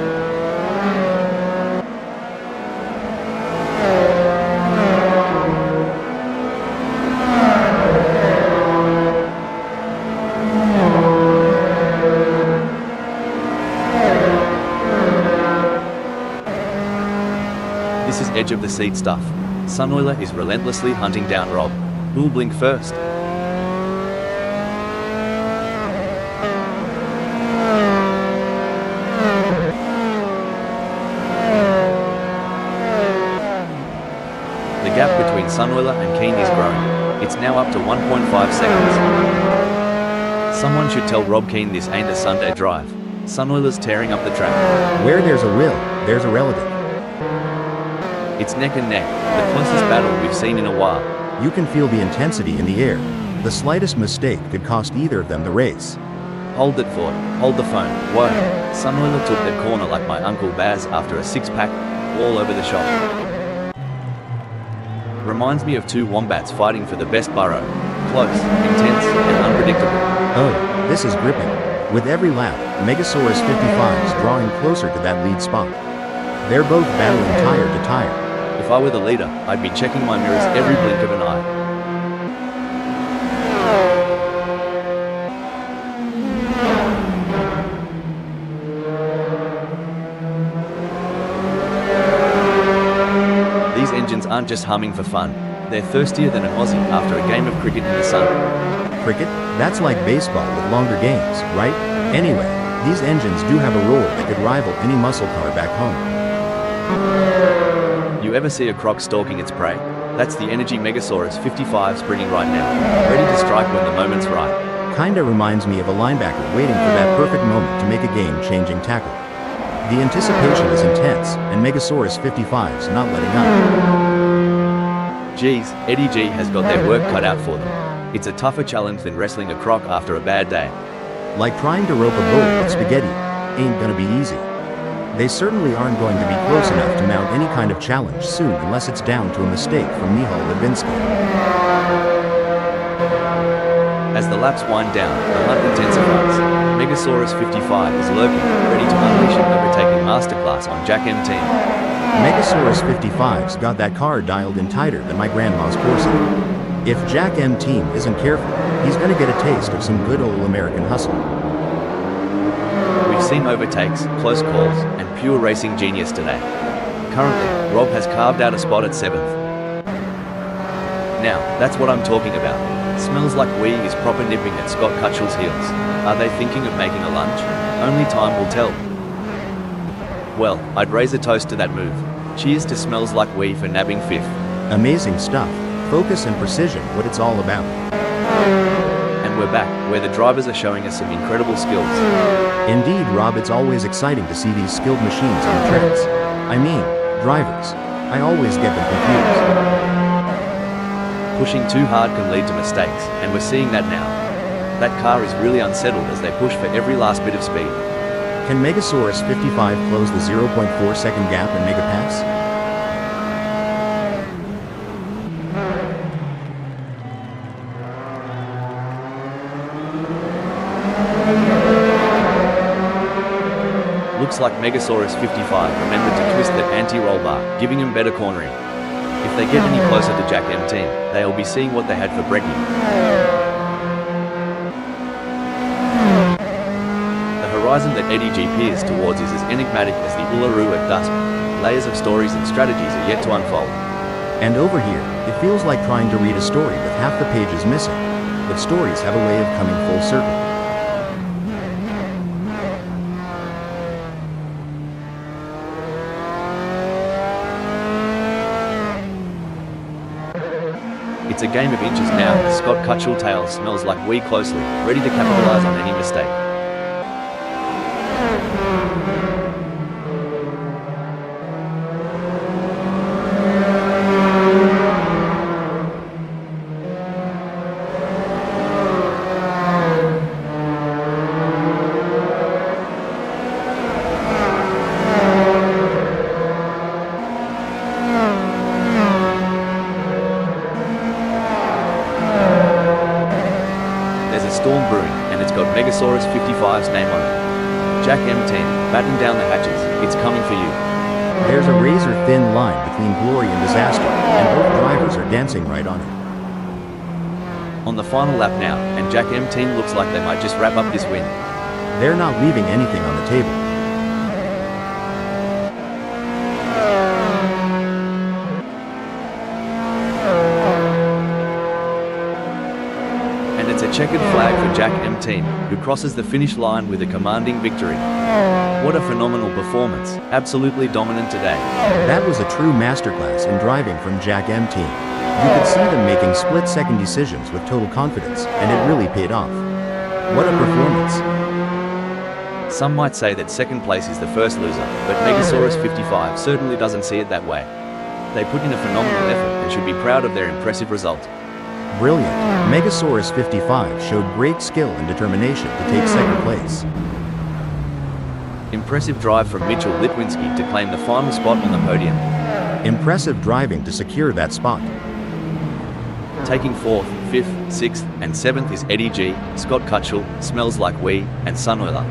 This is edge of the seat stuff. Sunoiler is relentlessly hunting down Rob. Who'll blink first? The gap between Sunoiler and Keane is growing. It's now up to 1.5 seconds. Someone should tell Rob Keane this ain't a Sunday drive. Sunoiler's tearing up the track. Where there's a will, there's a relative. It's neck and neck, the closest battle we've seen in a while. You can feel the intensity in the air. The slightest mistake could cost either of them the race. Hold it, Ford. Hold the phone. Whoa. Sunoiler took that corner like my Uncle Baz after a 6-pack, all over the shop. Reminds me of two wombats fighting for the best burrow. Close, intense, and unpredictable. Oh, this is gripping. With every lap, Megasaurus 55 is drawing closer to that lead spot. They're both battling tire to tire. If I were the leader, I'd be checking my mirrors every blink of an eye. These engines aren't just humming for fun. They're thirstier than an Aussie after a game of cricket in the sun. Cricket? That's like baseball with longer games, right? Anyway, these engines do have a roar that could rival any muscle car back home. You ever see a croc stalking its prey? That's the energy Megasaurus 55 sprinting right now, ready to strike when the moment's right. Kinda reminds me of a linebacker waiting for that perfect moment to make a game-changing tackle. The anticipation is intense, and Megasaurus 55's not letting up. Geez, Eddie G has got their work cut out for them. It's a tougher challenge than wrestling a croc after a bad day. Like trying to rope a bull with spaghetti. Ain't gonna be easy. They certainly aren't going to be close enough to mount any kind of challenge soon unless it's down to a mistake from Michal Litwinski. As the laps wind down, the hunt intensifies. Megasaurus 55 is lurking, ready to unleash an overtaking masterclass on Jack M Team. Megasaurus 55's got that car dialed in tighter than my grandma's Corsa. If Jack M Team isn't careful, he's gonna get a taste of some good old American hustle. We've seen overtakes, close calls, and pure racing genius today. Currently, Rob has carved out a spot at 7th. Now, that's what I'm talking about. Smells like Wee is proper nipping at Scott Cutchell's heels. Are they thinking of making a lunge? Only time will tell. Well, I'd raise a toast to that move. Cheers to Smells Like Wee for nabbing 5th. Amazing stuff. Focus and precision, what it's all about. And we're we're back, where the drivers are showing us some incredible skills. Indeed, Rob, it's always exciting to see these skilled machines on tracks. I mean, drivers. I always get them confused. Pushing too hard can lead to mistakes, and we're seeing that now. That car is really unsettled as they push for every last bit of speed. Can Megasaurus 55 close the 0.4 second gap and make a pass? Looks like Megasaurus 55 remembered to twist that anti-roll bar, giving him better cornering. If they get any closer to Jack M-Team, they'll be seeing what they had for breaking. The horizon that Eddie G peers towards is as enigmatic as the Uluru at dusk. Layers of stories and strategies are yet to unfold. And over here, it feels like trying to read a story with half the pages missing. But stories have a way of coming full circle. It's a game of inches now. Scott Cutshall's tail smells like wee closely, ready to capitalize on any mistake. Storm brewing, and it's got Megasaurus 55's name on it. Jack M-Team, batten down the hatches, it's coming for you. There's a razor-thin line between glory and disaster, and both drivers are dancing right on it. On the final lap now, and Jack M-Team looks like they might just wrap up this win. They're not leaving anything on the table. And it's a checkered flag for Jack M-Team, who crosses the finish line with a commanding victory. What a phenomenal performance, absolutely dominant today. That was a true masterclass in driving from Jack M-Team. You could see them making split-second decisions with total confidence, and it really paid off. What a performance. Some might say that second place is the first loser, but Megasaurus 55 certainly doesn't see it that way. They put in a phenomenal effort and should be proud of their impressive result. Brilliant. Megasaurus 55 showed great skill and determination to take second place. Impressive drive from Mitchell Litwinski to claim the final spot on the podium. Impressive driving to secure that spot. Taking 4th, 5th, 6th, and 7th is Eddie G, Scott Cutshall, Smells Like Wee, and Sun Oiler.